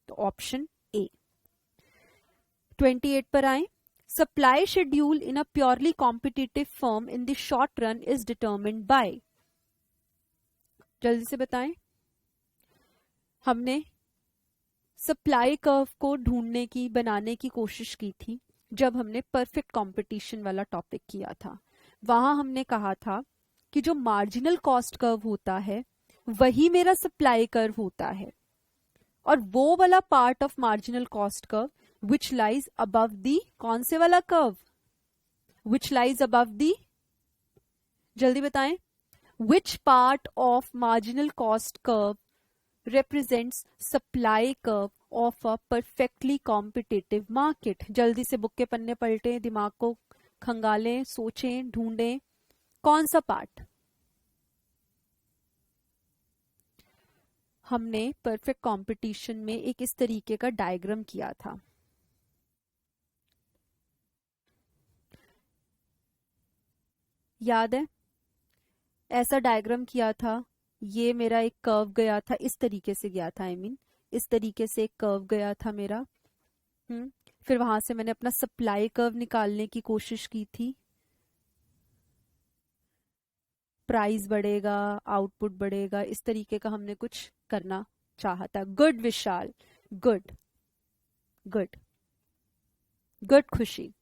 तो ऑप्शन ए। 28 पर आए। Supply schedule in a purely competitive firm in the short run is determined by, जल्दी से बताएं। हमने supply curve को ढूंढने की, बनाने की कोशिश की थी जब हमने परफेक्ट कंपटीशन वाला टॉपिक किया था। वहां हमने कहा था कि जो मार्जिनल कॉस्ट कर्व होता है वही मेरा सप्लाई कर्व होता है, और वो वाला part of marginal cost curve which lies above दी, कौन से वाला कर्व? विच लाइज अबव दी, जल्दी बताएं। Which part of marginal cost curve represents supply curve of a perfectly competitive market? जल्दी से बुक के पन्ने पलटें, दिमाग को खंगालें, सोचें, ढूंढें, कौन सा पार्ट? हमने परफेक्ट कंपटीशन में एक इस तरीके का डायग्राम किया था, याद है? ऐसा डायग्राम किया था, ये मेरा एक कर्व गया था, इस तरीके से गया था, इस तरीके से एक कर्व गया था मेरा। फिर वहां से मैंने अपना सप्लाई कर्व निकालने की कोशिश की थी। प्राइस बढ़ेगा, आउटपुट बढ़ेगा, इस तरीके का हमने कुछ करना चाहा था। गुड विशाल, गुड गुड गुड खुशी।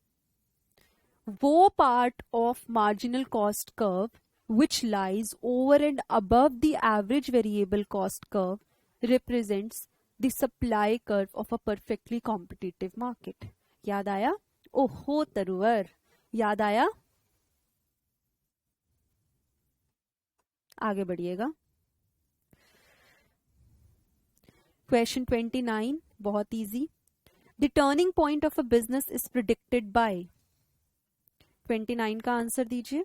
वो part of marginal cost curve which lies over and above the average variable cost curve represents the supply curve of a perfectly competitive market. याद आया? ओहो तरुवर, याद आया? आगे बढ़िएगा। क्वेश्चन 29 बहुत easy. The turning point of a business is predicted by, 29 का answer दीजिए।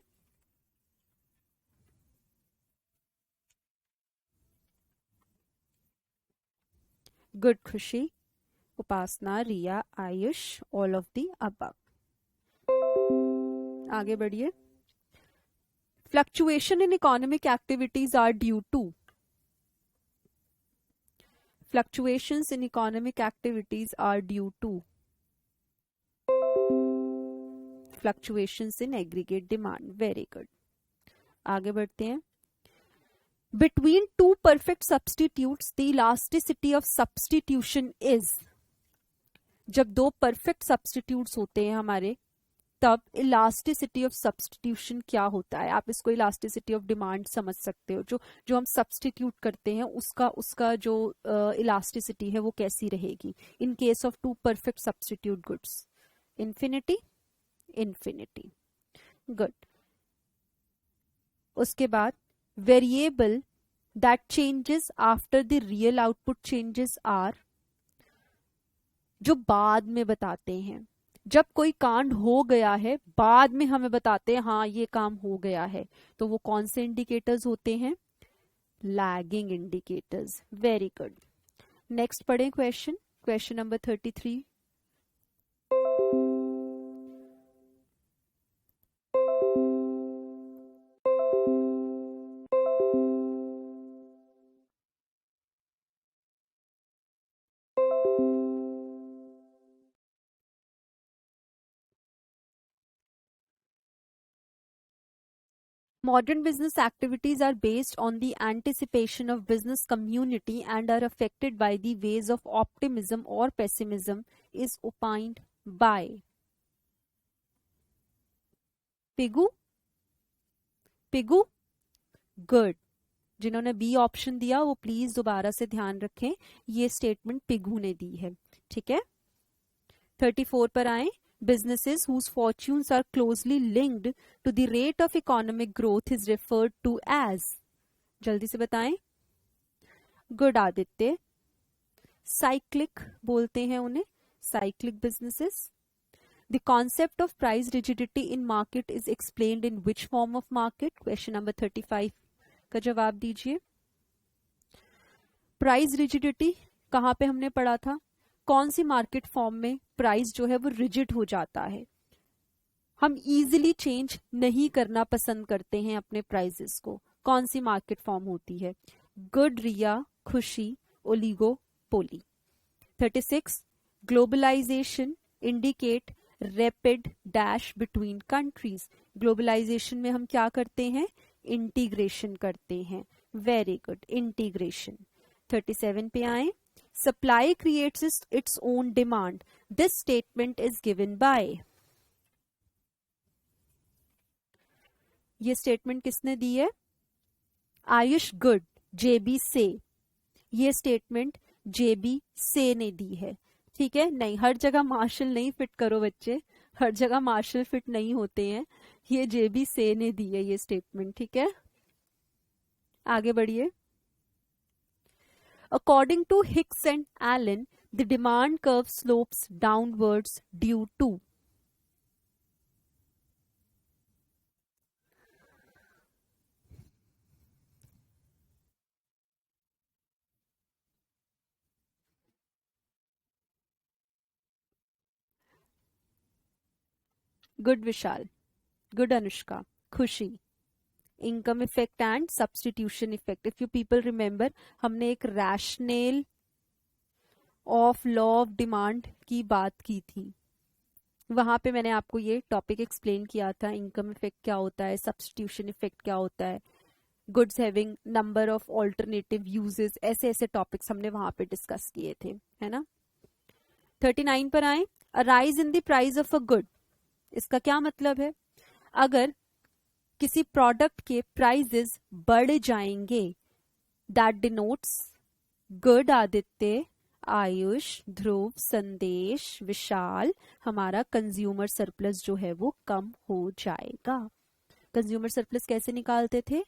Good Khushi, Upasana, Riya, Ayush, all of the above. आगे बढ़िए। Fluctuation in economic activities are due to, fluctuations in economic activities are due to fluctuations in aggregate demand. Very good, आगे बढ़ते हैं। Between two perfect substitutes, the elasticity of substitution is. जब दो perfect substitutes होते हैं हमारे, तब elasticity of substitution क्या होता है? आप इसको इलास्टिसिटी ऑफ डिमांड समझ सकते हो। जो जो हम सब्स्टिट्यूट करते हैं उसका उसका जो इलास्टिसिटी है वो कैसी रहेगी in case of two perfect substitute goods? Infinity, infinity. Good. उसके बाद variable that changes after the real output changes are, जो बाद में बताते हैं। जब कोई कांड हो गया है बाद में हमें बताते हैं हाँ ये काम हो गया है, तो वो कौन से इंडिकेटर्स होते हैं? Lagging indicators. Very good. Next पढ़ें question, question number 33। Modern business activities are based on the anticipation of business community and are affected by the ways of optimism or pessimism is opined by. Pigou, Pigou, good. जिन्होंने B option दिया वो please दोबारा से ध्यान रखें, ये statement Pigou ने दी है। ठीक है, 34 पर आए। Businesses whose fortunes are closely linked to the rate of economic growth is referred to as, जल्दी से बताएं। गुड आदित्य। साइक्लिक बोलते हैं उन्हें, cyclic businesses. The concept of price rigidity in market is explained in which form of market? Question number 35 का जवाब दीजिए। Price rigidity कहाँ पे हमने पढ़ा था? कौन सी मार्केट फॉर्म में प्राइस जो है वो रिजिड हो जाता है? हम इजीली चेंज नहीं करना पसंद करते हैं अपने प्राइसेस को। कौन सी मार्केट फॉर्म होती है? Good Riya, Khushi, oligopoly. 36 globalization indicate rapid dash between countries. Globalization में हम क्या करते हैं? इंटीग्रेशन करते हैं। Very good, integration. 37 पे आए। Supply creates its own demand. This statement is given by. ये स्टेटमेंट किसने दी है? आयुष गुड, जेबी से। ये स्टेटमेंट जेबी से ने दी है। ठीक है, नहीं हर जगह मार्शल नहीं फिट करो बच्चे, हर जगह मार्शल फिट नहीं होते हैं। ये जेबी से ने दी है ये स्टेटमेंट। ठीक है, आगे बढ़िए। According to Hicks and Allen, the demand curve slopes downwards due to. Good Vishal, good Anushka, खुशी। Income effect and substitution effect. If you people remember, हमने एक rational of law of demand की बात की थी, वहां पे मैंने आपको ये टॉपिक एक्सप्लेन किया था। इनकम इफेक्ट क्या होता है, सब्स्टिट्यूशन इफेक्ट क्या होता है, goods having number of alternative uses, ऐसे ऐसे टॉपिक्स हमने वहां पे डिस्कस किए थे, है ना। 39 पर आए। A rise in the price of a good, इसका क्या मतलब है? अगर किसी प्रोडक्ट के प्राइजेस बढ़ जाएंगे, that denotes. Good Aditya, Ayush, Dhruv, Sandesh, Vishal, हमारा कंज्यूमर सरप्लस जो है वो कम हो जाएगा। कंज्यूमर सरप्लस कैसे निकालते थे?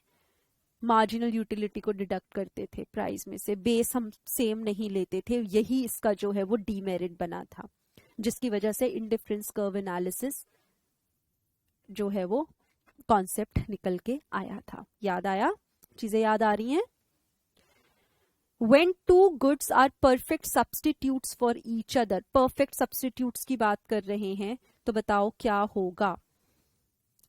मार्जिनल यूटिलिटी को डिडक्ट करते थे प्राइस में से, बेस हम सेम नहीं लेते थे। यही इसका जो है वो डीमेरिट बना था, जिसकी वजह से इंडिफरेंस कर्व एनालिसिस जो है वो कॉन्सेप्ट निकल के आया था। याद आया? चीजें याद आ रही हैं? When two goods are perfect substitutes for each other, perfect substitutes की बात कर रहे हैं, तो बताओ क्या होगा?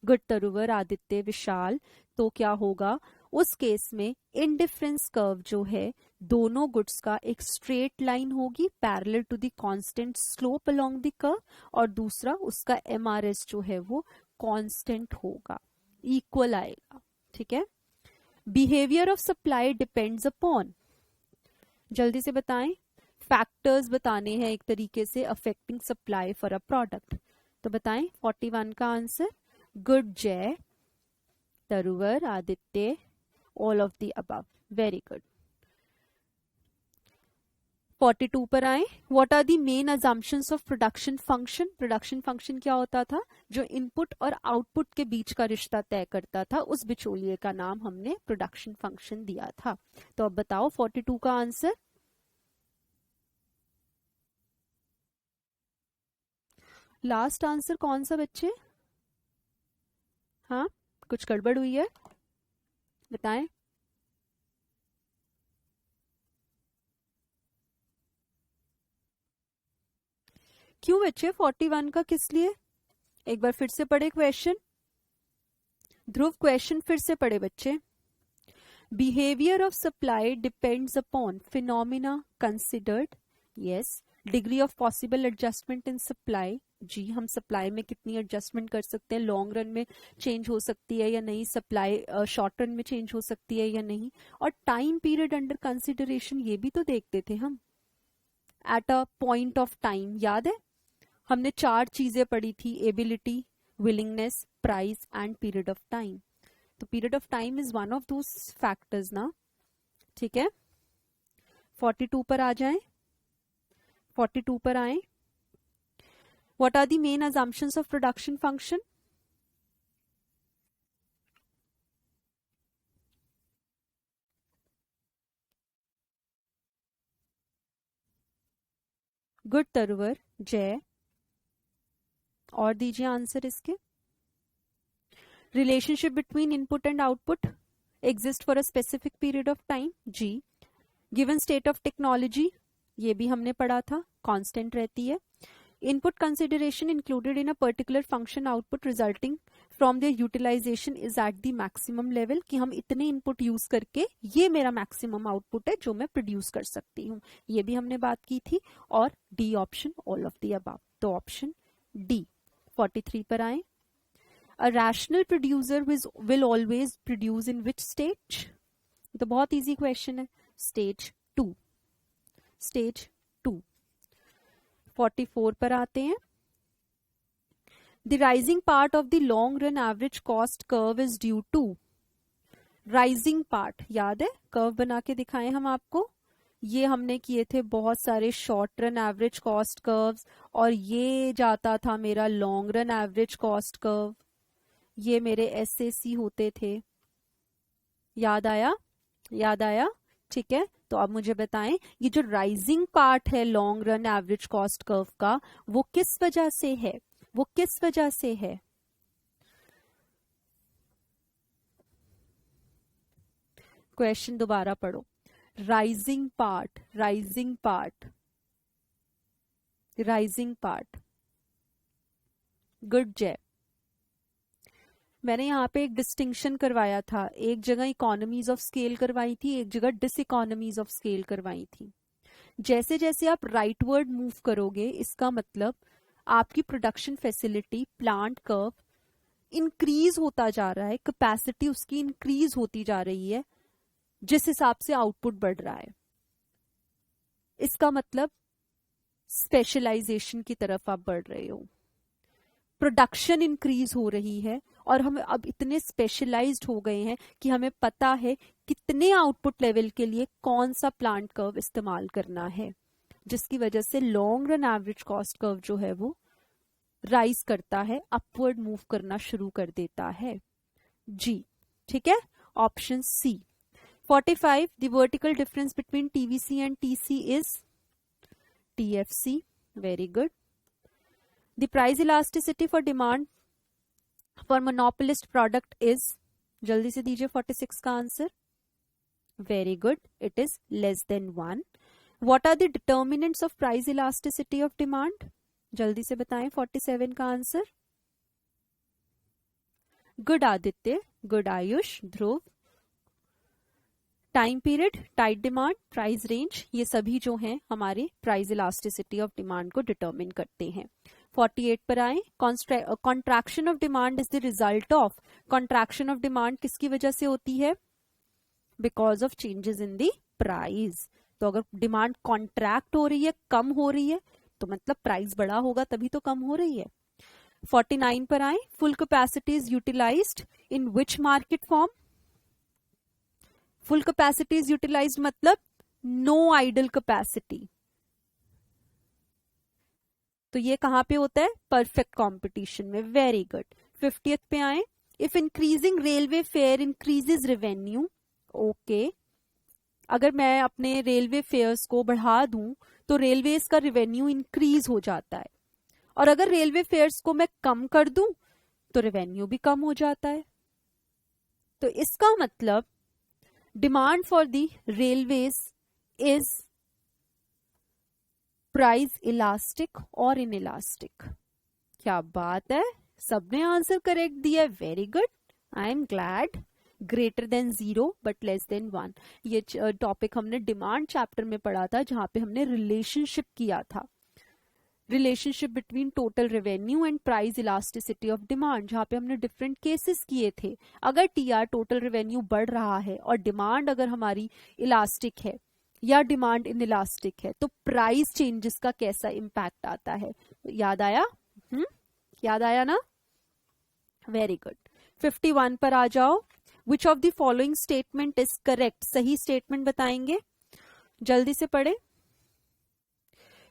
गुड तरुवर, आदित्य, विशाल, तो क्या होगा? उस केस में इंडिफरेंस कर्व जो है दोनों गुड्स का एक स्ट्रेट लाइन होगी parallel to the constant slope along the curve, और दूसरा उसका एमआरएस जो है वो कांस्टेंट होगा, इक्वल आएगा। ठीक है, behaviour of supply depends upon, जल्दी से बताएं, फैक्टर्स बताने हैं एक तरीके से affecting supply for a product. तो बताएं 41 का answer. Good Jay, Taruvar, Aditya, all of the above, very good. 42 पर आए। What are the main assumptions of production function. Production function क्या होता था? जो इनपुट और आउटपुट के बीच का रिश्ता तय करता था, उस बिचौलिए का नाम हमने प्रोडक्शन फंक्शन दिया था। तो अब बताओ 42 का आंसर। लास्ट आंसर कौन सा बच्चे? हाँ, कुछ गड़बड़ हुई है, बताएं। क्यों बच्चे 41 का किस लिए? एक बार फिर से पढ़े क्वेश्चन। ध्रुव क्वेश्चन फिर से पढ़े बच्चे। Behaviour of supply depends upon phenomena considered, yes. Degree of possible adjustment in supply, जी, हम सप्लाई में कितनी एडजस्टमेंट कर सकते हैं, लॉन्ग रन में चेंज हो सकती है या नहीं, सप्लाई शॉर्ट रन में चेंज हो सकती है या नहीं, और टाइम पीरियड अंडर कंसिडरेशन, ये भी तो देखते थे हम at a point of time. याद है हमने 4 चीजें पढ़ी थी, ability, willingness, price and period of time. तो period of time is one of those factors ना, ठीक है। 42 पर आ जाएं। 42 पर आए। What are the main assumptions of production function? Good Taruvar, Jay, और दीजिए आंसर इसके। Relationship between input and output exist for a specific period of time, जी। गिवन स्टेट ऑफ टेक्नोलॉजी, ये भी हमने पढ़ा था, कांस्टेंट रहती है। Input consideration included in a particular function output resulting from their utilisation is at the maximum level, कि हम इतने इनपुट यूज करके ये मेरा मैक्सिमम आउटपुट है जो मैं प्रोड्यूस कर सकती हूँ, ये भी हमने बात की थी। और D option, all of the above, तो ऑप्शन डी। 43 पर आए। A rational producer will always produce in which stage? तो बहुत इजी क्वेश्चन है, स्टेज 2, स्टेज 2। 44 पर आते हैं। The rising part of the long run average cost curve is due to, rising part याद है, कर्व बना के दिखाए हम आपको, ये हमने किए थे बहुत सारे short run average cost curves, और ये जाता था मेरा long run average cost curve, ये मेरे एसएसी होते थे। याद आया? याद आया, ठीक है। तो अब मुझे बताएं, ये जो राइजिंग पार्ट है long run average cost curve का, वो किस वजह से है? वो किस वजह से है? क्वेश्चन दोबारा पढ़ो। Rising part, rising part, rising part. Good जय। मैंने यहाँ पे एक डिस्टिंक्शन करवाया था, एक जगह इकोनॉमीज ऑफ स्केल करवाई थी, एक जगह डिस इकोनॉमीज ऑफ स्केल करवाई थी। जैसे जैसे आप राइटवर्ड मूव करोगे, इसका मतलब आपकी production facility, plant curve increase होता जा रहा है, कैपेसिटी उसकी इंक्रीज होती जा रही है, जिस हिसाब से आउटपुट बढ़ रहा है। इसका मतलब स्पेशलाइजेशन की तरफ आप बढ़ रहे हो, प्रोडक्शन इंक्रीज हो रही है, और हम अब इतने स्पेशलाइज्ड हो गए हैं कि हमें पता है कितने आउटपुट लेवल के लिए कौन सा प्लांट कर्व इस्तेमाल करना है, जिसकी वजह से long run average cost curve जो है वो राइज करता है, अपवर्ड मूव करना शुरू कर देता है, जी, ठीक है। Option C. 45, the vertical difference between TVC and TC is TFC, very good. The price elasticity for demand for monopolist product is, जल्दी से दीजिए 46 का answer. Very good, it is less than 1। What are the determinants of price elasticity of demand? जल्दी से बताएं 47 का answer. Good Aditya, good Ayush, Dhruv. Time period, tight demand, price range, ये सभी जो हैं हमारे प्राइस इलास्टिसिटी ऑफ डिमांड को डिटर्मिन करते हैं। 48 पर आए। Contraction of demand is the result of, contraction of demand किसकी वजह से होती है? Because of changes in the price. तो अगर डिमांड कॉन्ट्रैक्ट हो रही है, कम हो रही है, तो मतलब प्राइस बड़ा होगा, तभी तो कम हो रही है। 49 पर आए, full capacity is utilized in which market form. Full capacity is utilized मतलब नो आइडल कैपेसिटी। तो ये कहां पे होता है? परफेक्ट कंपटीशन में। Very good. 50th पे आए, if increasing railway fare increases revenue. Okay, अगर मैं अपने रेलवे फेयर्स को बढ़ा दूं तो रेलवेज का रेवेन्यू इंक्रीज हो जाता है, और अगर रेलवे फेयर्स को मैं कम कर दूं तो रेवेन्यू भी कम हो जाता है। तो इसका मतलब demand for the railways is price elastic और इन इलास्टिक। क्या बात है, सबने आंसर करेक्ट दिया। Very good, I am glad. Greater than 0 but less than 1, ये टॉपिक हमने डिमांड चैप्टर में पढ़ा था, जहां पे हमने रिलेशनशिप किया था, relationship between total revenue and price elasticity of demand, जहां पे हमने डिफरेंट केसेस किए थे। अगर टीआर टोटल रेवेन्यू बढ़ रहा है और डिमांड अगर हमारी इलास्टिक है या डिमांड इन इलास्टिक है, तो प्राइस चेंजेस का कैसा इम्पैक्ट आता है। याद आया? याद आया ना? Very good. 51 पर आ जाओ, विच of the following statement is correct. सही स्टेटमेंट बताएंगे, जल्दी से पढ़े।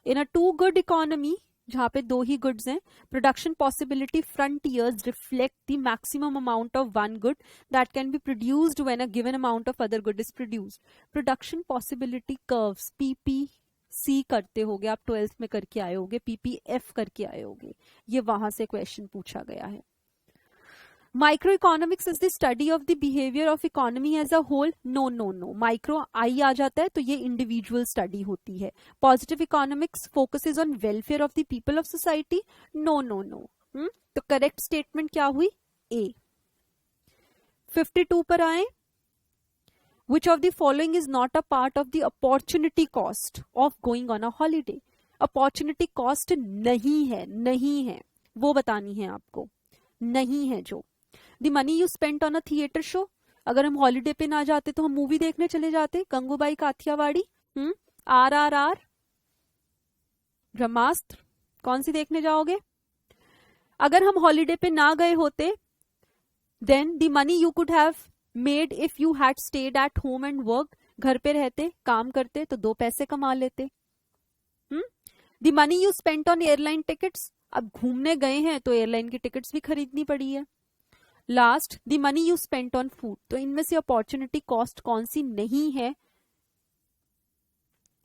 इन अ टू गुड इकोनॉमी, जहां पे दो ही गुड्स हैं, production possibility frontiers reflect the maximum amount of one good that can be produced when a given amount of other good is produced. Production possibility curves, PPC करते होगे आप, 12th में करके आए होगे, पीपीएफ करके आए होगे, ये वहां से क्वेश्चन पूछा गया है। Micro economics is the study of the behaviour of economy as a whole. No no no, micro आई आ जाता है तो ये इंडिविजुअल स्टडी होती है। Positive economics focuses on welfare of the people of society. No no no. तो correct statement क्या हुई? ए। 52 पर आए, which of the following is not a part of the opportunity cost of going on a holiday. Opportunity cost नहीं है, नहीं है, वो बतानी है आपको, नहीं है जो। The money you spent on a theatre show, अगर हम हॉलीडे पे ना जाते तो हम मूवी देखने चले जाते, गंगूबाई काठियावाड़ी, RRR, ब्रह्मास्त्र, कौन सी देखने जाओगे? अगर हम हॉलीडे पे ना गए होते, then the money you could have made if you had stayed at home and work, घर पे रहते काम करते तो 2 पैसे कमा लेते। The money you spent on airline tickets, अब घूमने गए हैं तो एयरलाइन की टिकट्स भी खरीदनी पड़ी है। Last, the money you spent on food. तो इनमें से अपॉर्चुनिटी कॉस्ट कौन सी नहीं है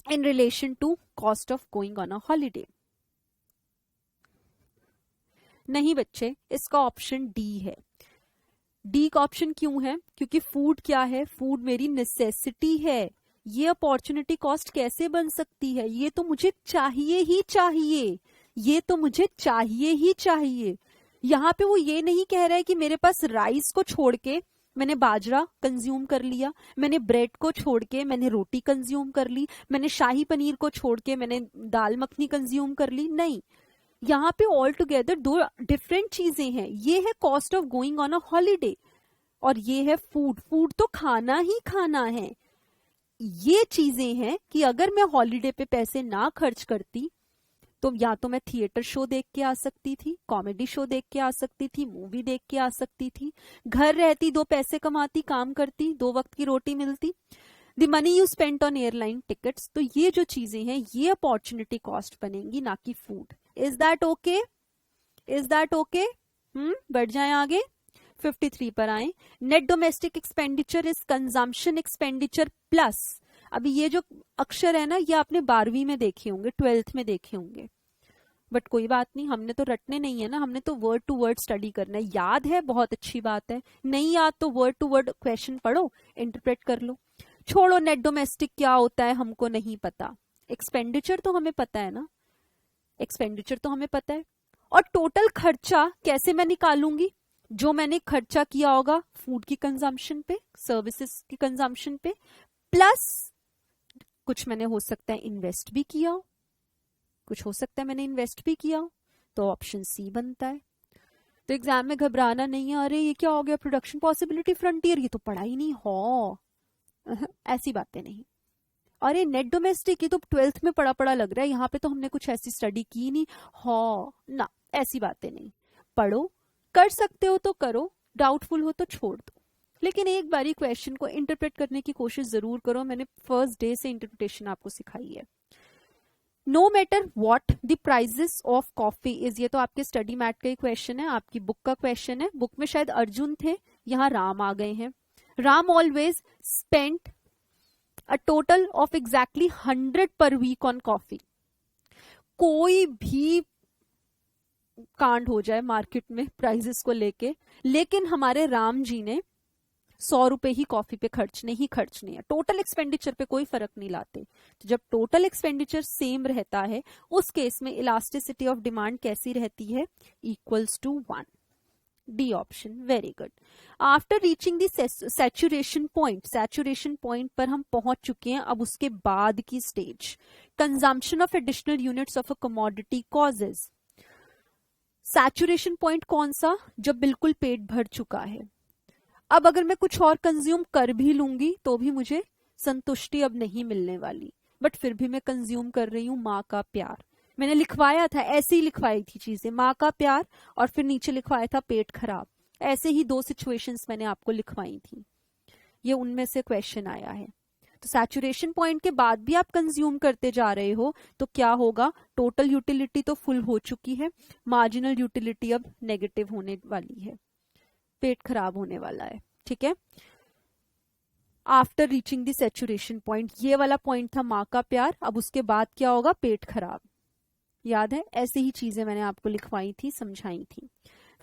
in relation to cost of going on a holiday? नहीं बच्चे, इसका ऑप्शन डी है। डी का ऑप्शन क्यों है? क्योंकि फूड क्या है? फूड मेरी नेसेसिटी है। ये अपॉर्चुनिटी कॉस्ट कैसे बन सकती है? ये तो मुझे चाहिए ही चाहिए, ये तो मुझे चाहिए ही चाहिए। यहाँ पे वो ये नहीं कह रहा है कि मेरे पास राइस को छोड़ के मैंने बाजरा कंज्यूम कर लिया, मैंने ब्रेड को छोड़ के मैंने रोटी कंज्यूम कर ली, मैंने शाही पनीर को छोड़ के मैंने दाल मखनी कंज्यूम कर ली। नहीं, यहाँ पे ऑल टुगेदर 2 डिफरेंट चीजें हैं। ये है cost of going on a holiday और ये है फूड। फूड तो खाना ही खाना है। ये चीजें हैं कि अगर मैं हॉलीडे पे पैसे ना खर्च करती तो या तो मैं थिएटर शो देख के आ सकती थी, कॉमेडी शो देख के आ सकती थी, मूवी देख के आ सकती थी, घर रहती, 2 पैसे कमाती, काम करती, 2 वक्त की रोटी मिलती। The money you spent on airline tickets, तो ये जो चीजें हैं ये अपॉर्चुनिटी कॉस्ट बनेंगी, ना कि food. Is that okay? Is that okay? बढ़ जाए आगे। 53 पर आए, net domestic expenditure is consumption expenditure plus. अभी ये जो अक्षर है ना, ये आपने 12वीं में देखे होंगे, 12th में देखे होंगे, बट कोई बात नहीं, हमने तो रटने नहीं है ना, हमने तो वर्ड टू वर्ड स्टडी करना है। याद है, बहुत अच्छी बात है, नहीं याद तो वर्ड टू वर्ड क्वेश्चन पढ़ो, इंटरप्रेट कर लो। छोड़ो नेट डोमेस्टिक क्या होता है हमको नहीं पता, एक्सपेंडिचर तो हमें पता है ना, एक्सपेंडिचर तो हमें पता है। और टोटल खर्चा कैसे मैं निकालूंगी? जो मैंने खर्चा किया होगा फूड की कंजम्पशन पे, सर्विसेज की कंजम्पशन पे, प्लस कुछ मैंने हो सकता है इन्वेस्ट भी किया हो, कुछ हो सकता है मैंने इन्वेस्ट भी किया हो, तो ऑप्शन सी बनता है। तो एग्जाम में घबराना नहीं है, अरे ये क्या हो गया प्रोडक्शन पॉसिबिलिटी फ्रंटियर, ये तो पढ़ा ही नहीं हो, ऐसी बातें नहीं। और ये नेट डोमेस्टिक, ये तो 12th में पढ़ा पढ़ा लग रहा है, यहाँ पे तो हमने कुछ ऐसी स्टडी की नहीं। हाँ ना, ऐसी बातें नहीं। पढ़ो, कर सकते हो तो करो, डाउटफुल हो तो छोड़ दो, लेकिन एक बारी क्वेश्चन को इंटरप्रेट करने की कोशिश जरूर करो। मैंने फर्स्ट डे से इंटरप्रिटेशन आपको सिखाई है। No matter what the prices of coffee is, ये तो आपके स्टडी मैट का ही क्वेश्चन है, आपकी बुक का क्वेश्चन है। बुक में शायद अर्जुन थे, यहाँ राम आ गए हैं। Ram always spent a total of exactly 100 per week on coffee. कोई भी कांड हो जाए मार्केट में प्राइजेस को लेके, लेकिन हमारे राम जी ने 100 रुपए ही कॉफी पे खर्चने है, टोटल एक्सपेंडिचर पे कोई फर्क नहीं लाते। तो जब टोटल एक्सपेंडिचर सेम रहता है, उस केस में इलास्टिसिटी ऑफ डिमांड कैसी रहती है? Equals to 1। D option, very good. After reaching the saturation point पर हम पहुंच चुके हैं। अब उसके बाद की stage, consumption of additional units of a commodity causes. Saturation point कौन सा? जब बिल्कुल पेट भर चुका है। अब अगर मैं कुछ और कंज्यूम कर भी लूंगी तो भी मुझे संतुष्टि अब नहीं मिलने वाली, बट फिर भी मैं कंज्यूम कर रही हूं माँ का प्यार। मैंने लिखवाया था, ऐसे ही लिखवाई थी चीजें, माँ का प्यार, और फिर नीचे लिखवाया था पेट खराब। ऐसे ही 2 सिचुएशंस मैंने आपको लिखवाई थी, ये उनमें से क्वेश्चन आया है। तो सैचुरेशन पॉइंट के बाद भी आप कंज्यूम करते जा रहे हो तो क्या होगा? टोटल यूटिलिटी तो फुल हो चुकी है, मार्जिनल यूटिलिटी अब नेगेटिव होने वाली है, पेट खराब होने वाला है। ठीक है, after reaching the saturation point, ये वाला पॉइंट था माँ का प्यार। अब उसके बाद क्या होगा? पेट खराब। याद है, ऐसे ही चीजें मैंने आपको लिखवाई थी, समझाई थी।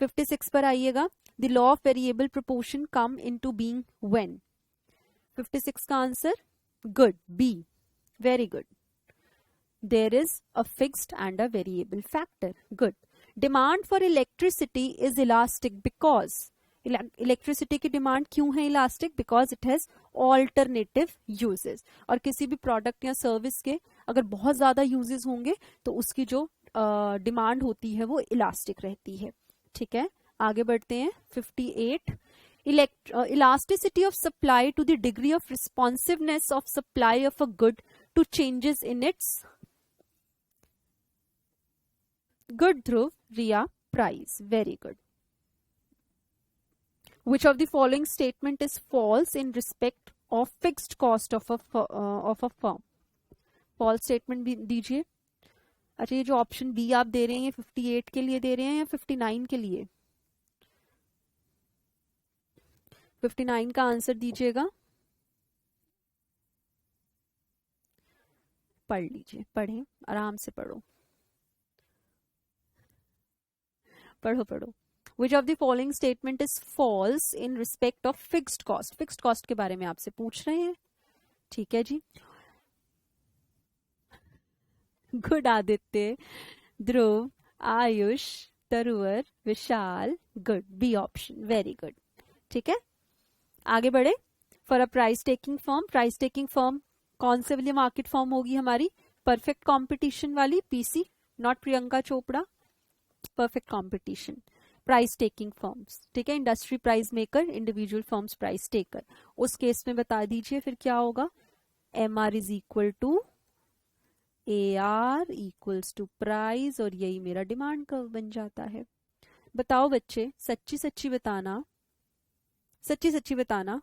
56 पर आइएगा। The law of variable proportion come into being when. 56 का answer good, B, very good. There is a fixed and a variable factor, good. Demand for electricity is elastic because, electricity की डिमांड क्यों है elastic? Because it has alternative uses. और किसी भी product या service के अगर बहुत ज्यादा यूजेस होंगे तो उसकी जो डिमांड होती है वो इलास्टिक रहती है। ठीक है, आगे बढ़ते हैं। 58, elasticity of supply to the degree of responsiveness of supply of a good to changes in its, good Dhruv, Riya, price, very good. Which of the following statement is false in respect of fixed cost of a firm? False statement भी दीजिए। अच्छा, ये जो option B आप दे रहे हैं, 58 के लिए दे रहे हैं या 59 के लिए? 59 का आंसर दीजिएगा। पढ़ लीजिए, पढ़ें, आराम से पढ़ो, पढ़ो पढ़ो। Which of the following statement is false in respect of fixed cost? Fixed cost के बारे में आपसे पूछ रहे हैं। ठीक है जी, good Aditya, Dhruv, Ayush, Taruvar, Vishal, good, B option, very good. ठीक है, आगे बढ़े। For a price taking firm, price taking firm कौन से वाली मार्केट फर्म होगी हमारी? परफेक्ट कंपटीशन वाली, PC, not Priyanka Chopra, perfect competition. Price taking firms, ठीक है, industry price maker, individual firms price taker. उस केस में बता दीजिए फिर क्या होगा? M R is equal to A R equals to price, और यही मेरा डिमांड कर्व बन जाता है। बताओ बच्चे, सच्ची सच्ची बताना, सच्ची सच्ची बताना।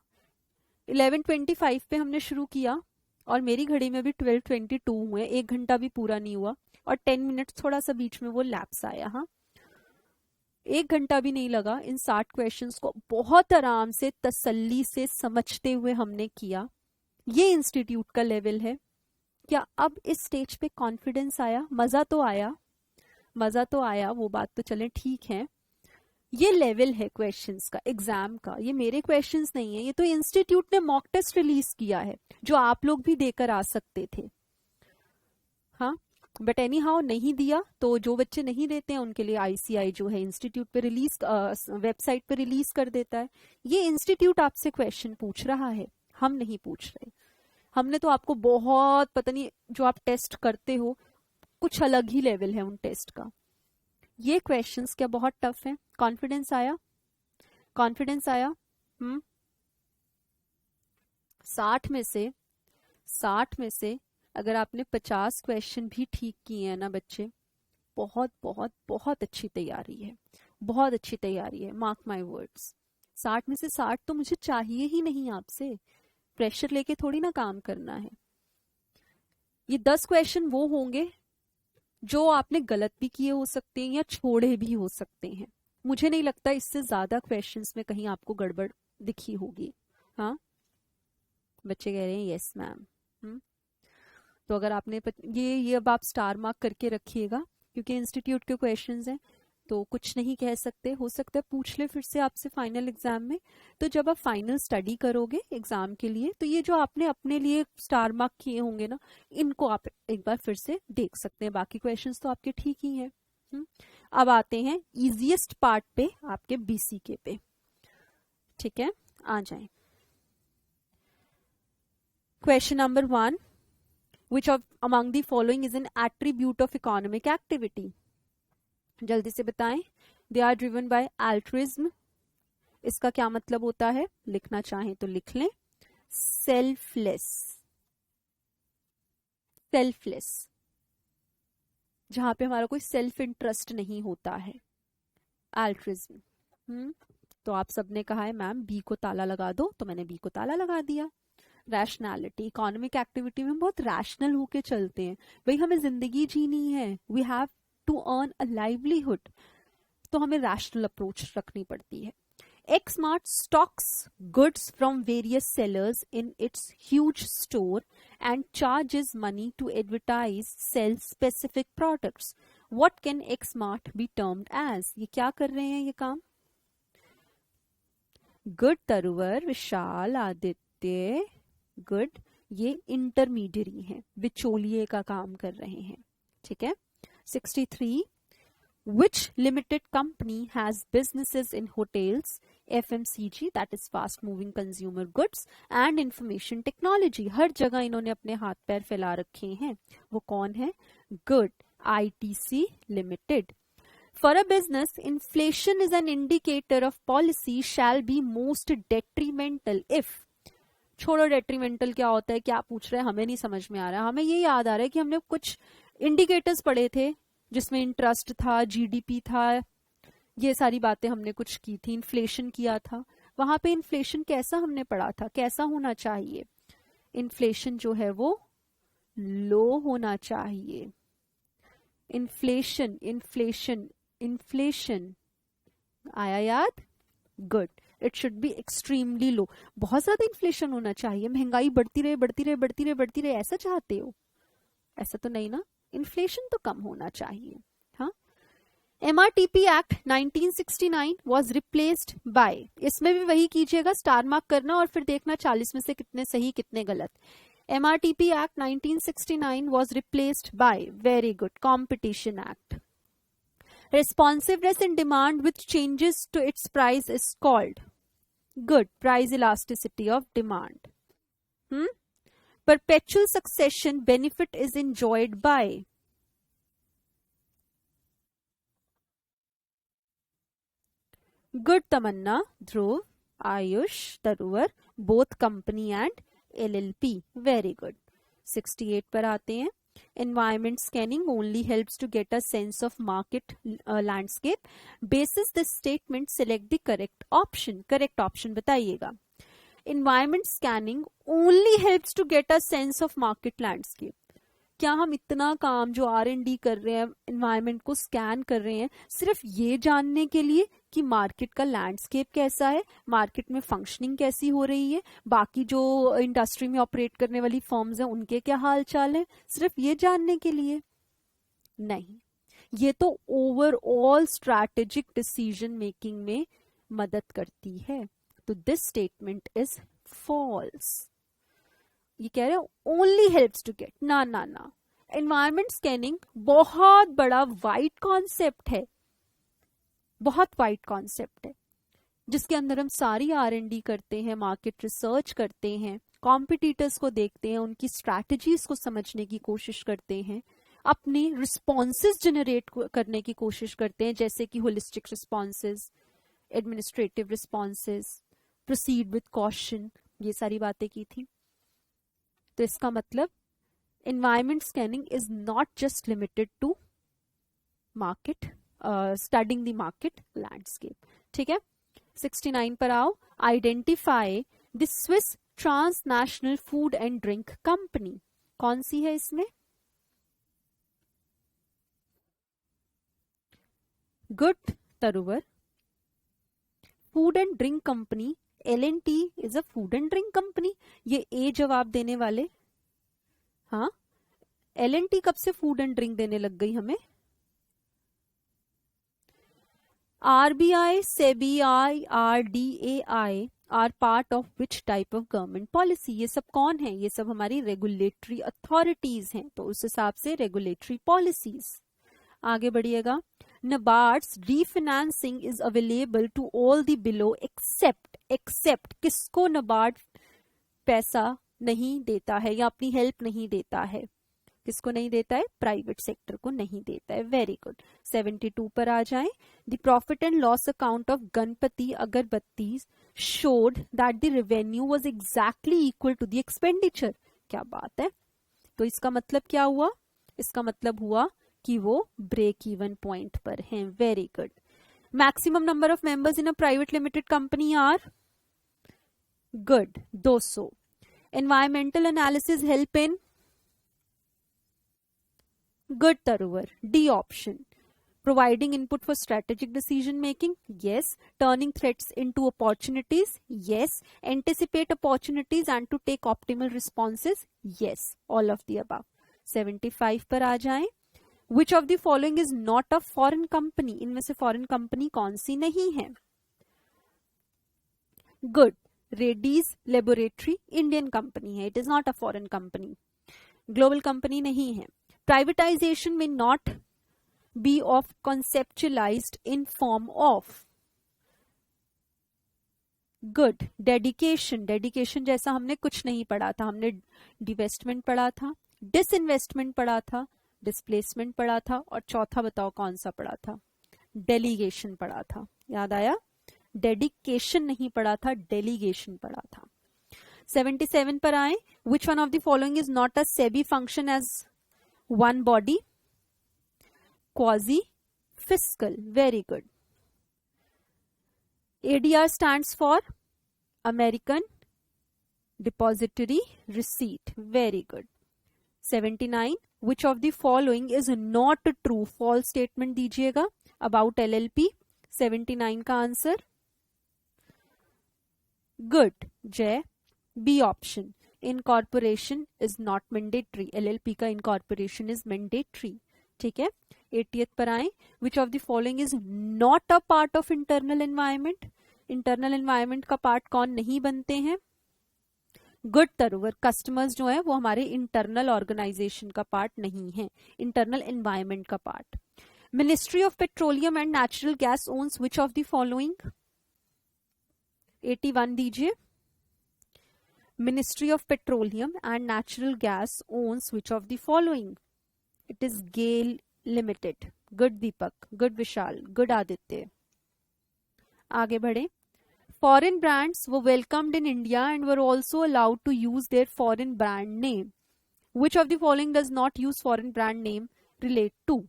11:25 पे हमने शुरू किया और मेरी घड़ी में भी 12:22 हुए, 1 घंटा भी पूरा नहीं हुआ, और 10 मिनट थोड़ा सा बीच में वो लैप्स आया। हाँ, 1 घंटा भी नहीं लगा इन 60 क्वेश्चंस को बहुत आराम से तसल्ली से समझते हुए हमने किया। ये इंस्टीट्यूट का लेवल है। क्या अब इस स्टेज पे कॉन्फिडेंस आया? मजा तो आया, मजा तो आया, वो बात तो चले ठीक है। ये लेवल है क्वेश्चंस का, एग्जाम का। ये मेरे क्वेश्चंस नहीं है, ये तो इंस्टीट्यूट ने मॉक टेस्ट रिलीज किया है जो आप लोग भी देकर आ सकते थे। हाँ, बट एनी हाउ नहीं दिया, तो जो बच्चे नहीं देते हैं उनके लिए आईसीआई जो है इंस्टीट्यूट पे रिलीज, वेबसाइट पे रिलीज कर देता है। ये इंस्टीट्यूट आपसे क्वेश्चन पूछ रहा है, हम नहीं पूछ रहे। हमने तो आपको बहुत, पता नहीं जो आप टेस्ट करते हो कुछ अलग ही लेवल है उन टेस्ट का। ये क्वेश्चंस क्या बहुत टफ है? कॉन्फिडेंस आया? कॉन्फिडेंस आया? 60 में से अगर आपने 50 क्वेश्चन भी ठीक किए हैं ना बच्चे, बहुत बहुत बहुत अच्छी तैयारी है, बहुत अच्छी तैयारी है, मार्क माय वर्ड्स। 60 में से 60 तो मुझे चाहिए ही नहीं आपसे, प्रेशर लेके थोड़ी ना काम करना है। ये 10 क्वेश्चन वो होंगे जो आपने गलत भी किए हो सकते हैं या छोड़े भी हो सकते हैं। मुझे नहीं लगता इससे ज्यादा क्वेश्चंस में कहीं आपको गड़बड़ दिखी होगी। हाँ, बच्चे कह रहे हैं यस मैम। तो अगर आपने ये अब आप स्टार मार्क करके रखिएगा, क्योंकि इंस्टीट्यूट के क्वेश्चंस हैं तो कुछ नहीं कह सकते, हो सकता है पूछ ले फिर से आपसे फाइनल एग्जाम में। तो जब आप फाइनल स्टडी करोगे एग्जाम के लिए, तो ये जो आपने अपने लिए स्टार मार्क किए होंगे ना, इनको आप एक बार फिर से देख सकते हैं। बाकी क्वेश्चंस तो आपके ठीक ही हैं। अब आते हैं इजीएस्ट पार्ट पे, आपके बीसीके पे। ठीक है, आ जाएं। Question number 1, which of among the following is an attribute of economic activity? जल्दी से बताएं। They are driven by altruism. इसका क्या मतलब होता है, लिखना चाहें तो लिख लें। सेल्फलेस, सेल्फलेस, जहां पे हमारा कोई सेल्फ इंटरेस्ट नहीं होता है, altruism। तो आप सबने कहा है मैम बी को ताला लगा दो, तो मैंने बी को ताला लगा दिया। रैशनैलिटी, इकोनॉमिक एक्टिविटी में हम बहुत रैशनल होके चलते हैं। भाई हमें जिंदगी जीनी है, we have to earn a livelihood, तो हमें रैशनल अप्रोच रखनी पड़ती है। Xmart stocks goods from various sellers in its huge store and charges money to advertise, sell specific products. What can Xmart be termed as? ये क्या कर रहे हैं ये काम? गुड तरुवर, विशाल, आदित्य, गुड। ये इंटरमीडियरी हैं, बिचौलिए का काम कर रहे हैं। ठीक है। 63, which limited company has businesses in hotels, FMCG, that is fast moving consumer goods, and information technology? हर जगह इन्होंने अपने हाथ पैर फैला रखे हैं। वो कौन है? Good, ITC Limited. For a business, inflation is an indicator of policy shall be most detrimental if. छोड़ो detrimental क्या होता है, क्या पूछ रहे हैं, हमें नहीं समझ में आ रहा। हमें ये याद आ रहा है कि हमने कुछ इंडिकेटर्स पढ़े थे जिसमें इंटरेस्ट था, जीडीपी था, ये सारी बातें हमने कुछ की थी। इन्फ्लेशन किया था, वहां पे इन्फ्लेशन कैसा हमने पढ़ा था, कैसा होना चाहिए? इन्फ्लेशन जो है वो लो होना चाहिए। इन्फ्लेशन इन्फ्लेशन इन्फ्लेशन आया याद? Good, it should be extremely low. बहुत ज्यादा इन्फ्लेशन होना चाहिए, महंगाई बढ़ती रहे बढ़ती रहे बढ़ती रहे बढ़ती रहे, ऐसा चाहते हो? ऐसा तो नहीं ना, इन्फ्लेशन तो कम होना चाहिए। हाँ। MRTP act 1969 was replaced by, इसमें भी वही कीजिएगा, स्टार मार्क करना और फिर देखना 40 में से कितने सही कितने गलत। MRTP act 1969 was replaced by, very good, competition act. Responsiveness in demand which changes to its price is called, good, price elasticity of demand. Perpetual succession benefit is enjoyed by, good Tamanna, Dhruv, Ayush, Taruvar, both company and LLP, very good। 68 पर आते हैं। Environment scanning only helps to get a sense of market landscape. Basis this statement, select the correct option. Correct option बताइएगा। Environment scanning only helps to get a sense of market landscape. क्या हम इतना काम जो R&D कर रहे हैं, environment को स्कैन कर रहे हैं, सिर्फ ये जानने के लिए कि मार्केट का लैंडस्केप कैसा है, मार्केट में फंक्शनिंग कैसी हो रही है, बाकी जो इंडस्ट्री में ऑपरेट करने वाली फर्म्स हैं उनके क्या हाल चाल है, सिर्फ ये जानने के लिए? नहीं, ये तो ओवरऑल स्ट्रैटेजिक डिसीजन मेकिंग में मदद करती है। तो दिस स्टेटमेंट इज फॉल्स। ये कह रहे हैं ओनली हेल्प्स टू गेट, ना ना ना। एनवायरमेंट स्कैनिंग बहुत बड़ा वाइड कॉन्सेप्ट है, बहुत वाइड कॉन्सेप्ट है, जिसके अंदर हम सारी R&D करते हैं, मार्केट रिसर्च करते हैं, कॉम्पिटिटर्स को देखते हैं, उनकी स्ट्रैटेजीज को समझने की कोशिश करते हैं, अपनी रिस्पॉन्सेज जनरेट करने की कोशिश करते हैं, जैसे कि holistic responses, administrative responses, proceed with caution, ये सारी बातें की थी। तो इसका मतलब environment scanning is not just limited to market, studying the market landscape. ठीक है, 69 पर आओ. Identify the Swiss transnational food and drink company. कौन सी है इसमें? Good, तरुवर. Food and drink company, L&T is a food and drink company. ये ए जवाब देने वाले. हाँ, L&T कब से फूड एंड ड्रिंक देने लग गई हमें? RBI, SEBI, RDAI are part of which type of government policy? ये सब कौन है? ये सब हमारी रेगुलेटरी अथॉरिटीज हैं, तो उस हिसाब से रेगुलेटरी पॉलिसीज. आगे बढ़िएगा. NABARD's refinancing is available to all the below except किसको नबार्ड पैसा नहीं देता है या अपनी हेल्प नहीं देता है? किसको नहीं देता है? प्राइवेट सेक्टर को नहीं देता है. Very good. 72 पर आ जाएं. The profit and loss account of Ganpati Agarbatti showed that the revenue was exactly equal to the expenditure. क्या बात है. तो इसका मतलब क्या हुआ? इसका मतलब हुआ कि वो ब्रेक इवन पॉइंट पर हैं. Very good. Maximum number of members in a private limited company are good 200. Environmental analysis help in good, Taruvar. D option. Providing input for strategic decision making? Yes. Turning threats into opportunities? Yes. Anticipate opportunities and to take optimal responses? Yes. All of the above. 75 पर आ जाएं. Which of the following is not a foreign company? इनमें से foreign company कौन सी नहीं है? Good. Reddy's Laboratory Indian company है. It is not a foreign company. Global company नहीं है. Privatization may not be of conceptualized in form of. Good. Dedication जैसा हमने कुछ नहीं पढ़ा था. हमने divestment पढ़ा था, disinvestment पढ़ा था, displacement पढ़ा था और चौथा बताओ कौन सा पढ़ा था? Delegation पढ़ा था. याद आया? Dedication नहीं पढ़ा था, delegation पढ़ा था. 77 पर आए. Which one of the following is not a SEBI function as one body? Quasi fiscal. Very good. ADR stands for American Depository Receipt. Very good. 79. Which of the following is not true? False statement दीजिएगा about LLP. 79 का answer good. जय. B option. Incorporation is not mandatory. LLP का incorporation is mandatory. ठीक है. 80th पर आए. Which of the following is not a part of internal environment? Internal environment का part कौन नहीं बनते हैं? Good, तरुवर. Customers जो है वो हमारे internal organization का part नहीं है. Internal environment का part. Ministry of Petroleum and Natural Gas owns which of the following? 81 दीजिए. Ministry of Petroleum and Natural Gas owns which of the following? It is GAIL Limited. Good, Deepak. Good, Vishal. Good, Aditya. आगे बढ़े. Foreign brands were welcomed in India and were also allowed to use their foreign brand name. Which of the following does not use foreign brand name? Relate to.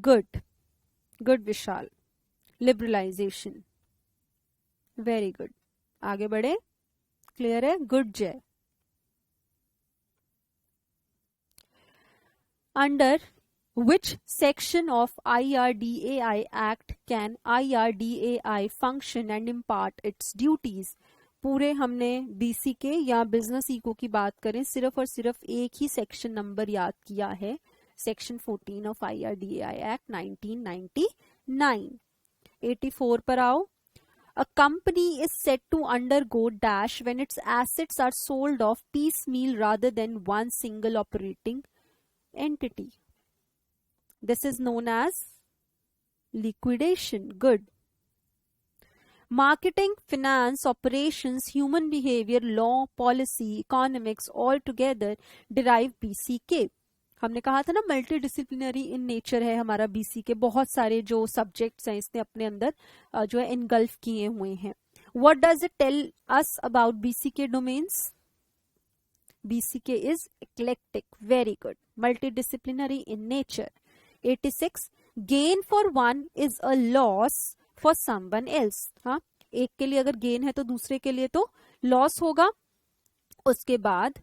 Good. Good, Vishal. Liberalization. Very good. आगे बढ़े. Clear है? Good, Jay. Under which section of IRDAI Act can IRDAI function and impart its duties? पूरे हमने BC के या business eco की बात करें सिर्फ और सिर्फ एक ही सेक्शन नंबर याद किया है. Section 14 of IRDAI act 1999. 84 पर आओ. A company is said to undergo dash when its assets are sold off piecemeal rather than one single operating entity. This is known as liquidation. Good. Marketing, finance, operations, human behavior, law, policy, economics all together derive BCK. हमने कहा था ना multi disciplinary in nature है हमारा BC के, बहुत सारे जो सब्जेक्ट्स हैं इसने अपने अंदर जो है इनगल्फ किए हुए हैं. What does it tell us about BCK domains? BCK is eclectic, very good, multidisciplinary in nature. 86, gain for one is a loss for someone else. हाँ, एक के लिए अगर गेन है तो दूसरे के लिए तो लॉस होगा. उसके बाद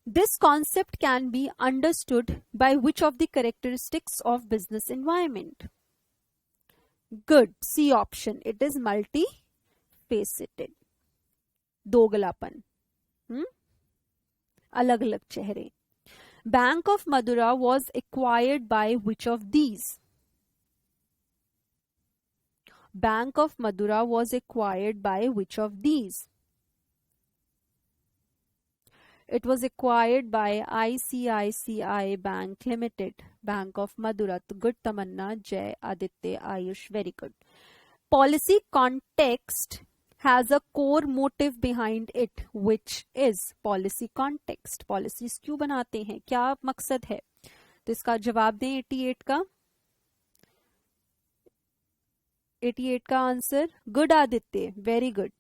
this concept can be understood by which of the characteristics of business environment? Good, C option, it is multifaceted. दोगलापन, अलग अलग चेहरे. Bank of Madura was acquired by which of these? Bank of Madura was acquired by which of these? It was acquired by ICICI Bank Limited. Bank of Madura. तो good तमन्ना, जय, Aditya, Ayush, very good. Policy context has a core motive behind it, which is policy context. Policies क्यों बनाते हैं, क्या मकसद है? तो इसका जवाब दें 88 का. 88 का answer good Aditya, very good.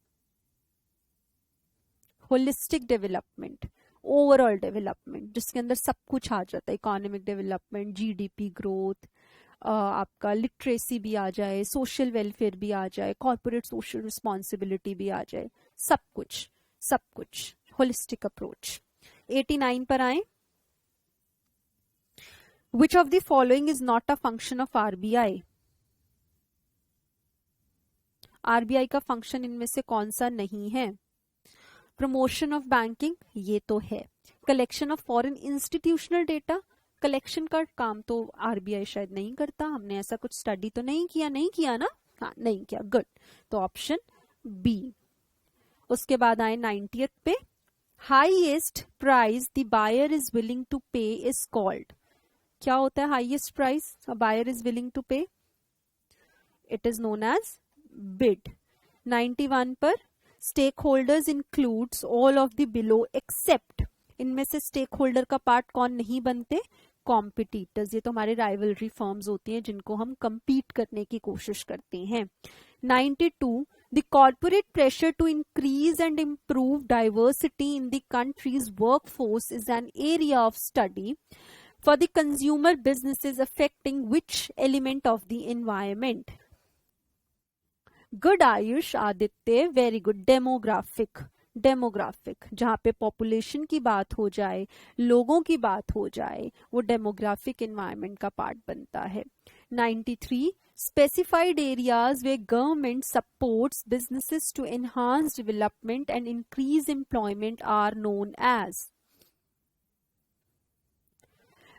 Holistic development, overall development, जिसके अंदर सब कुछ आ जाता है. इकोनॉमिक डेवलपमेंट, जीडीपी ग्रोथ, आपका लिटरेसी भी आ जाए, सोशल वेलफेयर भी आ जाए, कॉर्पोरेट सोशल रिस्पॉन्सिबिलिटी भी आ जाए, सब कुछ होलिस्टिक अप्रोच. 89 पर आए. Which of the following is not a function of RBI? RBI का फंक्शन इनमें से कौन सा नहीं है? प्रमोशन ऑफ बैंकिंग, ये तो है. Collection of foreign institutional data, collection का काम तो आरबीआई शायद नहीं करता. हमने ऐसा कुछ स्टडी तो नहीं किया ना. हाँ, नहीं किया. गुड, तो ऑप्शन बी. उसके बाद आए 90th पे. Highest price the buyer is willing to pay is called. क्या होता है highest price a buyer is willing to pay? It is known as bid. 91 पर stake holders includes all of the below except. इनमें से stake holder का part कौन नहीं बनते? कॉम्पिटिटर्स. ये तो हमारे राइवलरी फर्म्स होती हैं जिनको हम compete करने की कोशिश करते हैं. 92, the corporate pressure to increase and improve diversity in the country's workforce is an area of study for the consumer businesses affecting which element of the environment? Good Ayush, Aditya, very good. Demographic, जहाँ पे population की बात हो जाए, लोगों की बात हो जाए, वो डेमोग्राफिक एनवायरनमेंट का पार्ट बनता है. 93, specified areas where government supports businesses to enhance development and increase employment are known as.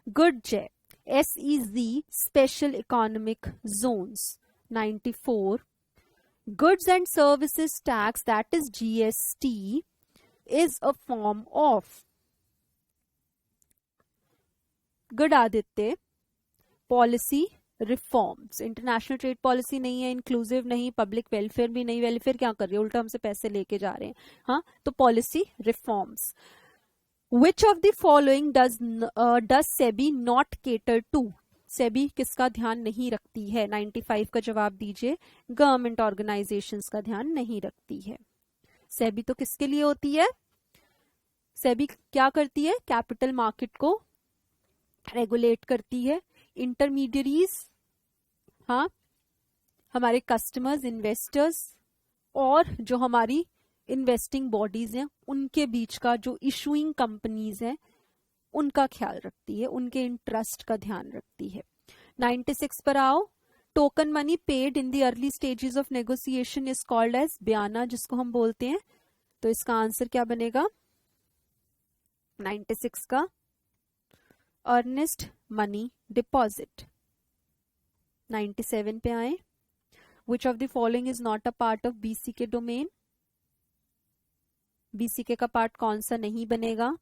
Good Jay. SEZ, special economic zones. 94, goods and services tax, that is GST, is a form of. Good Aditya. Policy reforms. International trade policy नहीं है, inclusive नहीं, public welfare भी नहीं. Welfare क्या कर रही है, उल्टा हमसे पैसे लेके जा रहे हैं. हाँ, तो policy reforms. Which of the following does SEBI not cater to? SEBI किसका ध्यान नहीं रखती है? 95 का जवाब दीजिए. गवर्नमेंट ऑर्गेनाइजेशंस का ध्यान नहीं रखती है. सेबी तो किसके लिए होती है? सेबी क्या करती है? कैपिटल मार्केट को रेगुलेट करती है. इंटरमीडियरीज, हाँ, हमारे कस्टमर्स, इन्वेस्टर्स और जो हमारी इन्वेस्टिंग बॉडीज हैं उनके बीच का जो इशूइंग कंपनीज हैं उनका ख्याल रखती है, उनके इंटरेस्ट का ध्यान रखती है. 96 पर आओ. Token money paid in the early stages of negotiation is called as bayana, जिसको हम बोलते हैं. तो इसका आंसर क्या बनेगा 96 का? Earnest money deposit. 97 पे आए. Which of the following is not a part of BCK domain? BCK का पार्ट कौन सा नहीं बनेगा?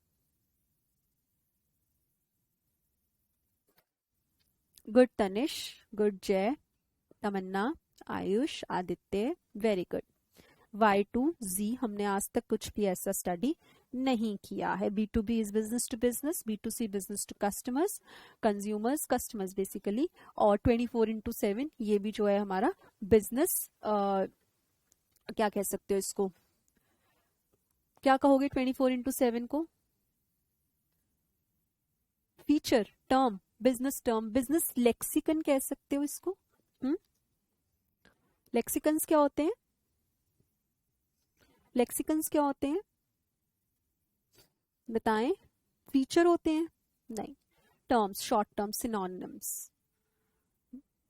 Good Tanish, good Jay, Tamanna, Ayush, Aditya, very good. Y2Z हमने आज तक कुछ भी ऐसा स्टडी नहीं किया है। B2B is business to business, B2C business to customers, consumers, customers basically, और 24/7 ये भी जो है हमारा बिजनेस, क्या कह सकते हो इसको, क्या कहोगे 24/7 को? फीचर, टर्म, बिजनेस लेक्सिकन कह सकते हो इसको। लेक्सिकन्स क्या होते हैं? लेक्सिकन्स क्या होते हैं बताएं? फीचर होते हैं? नहीं, टर्म्स, शॉर्ट टर्म सिनोनिम्स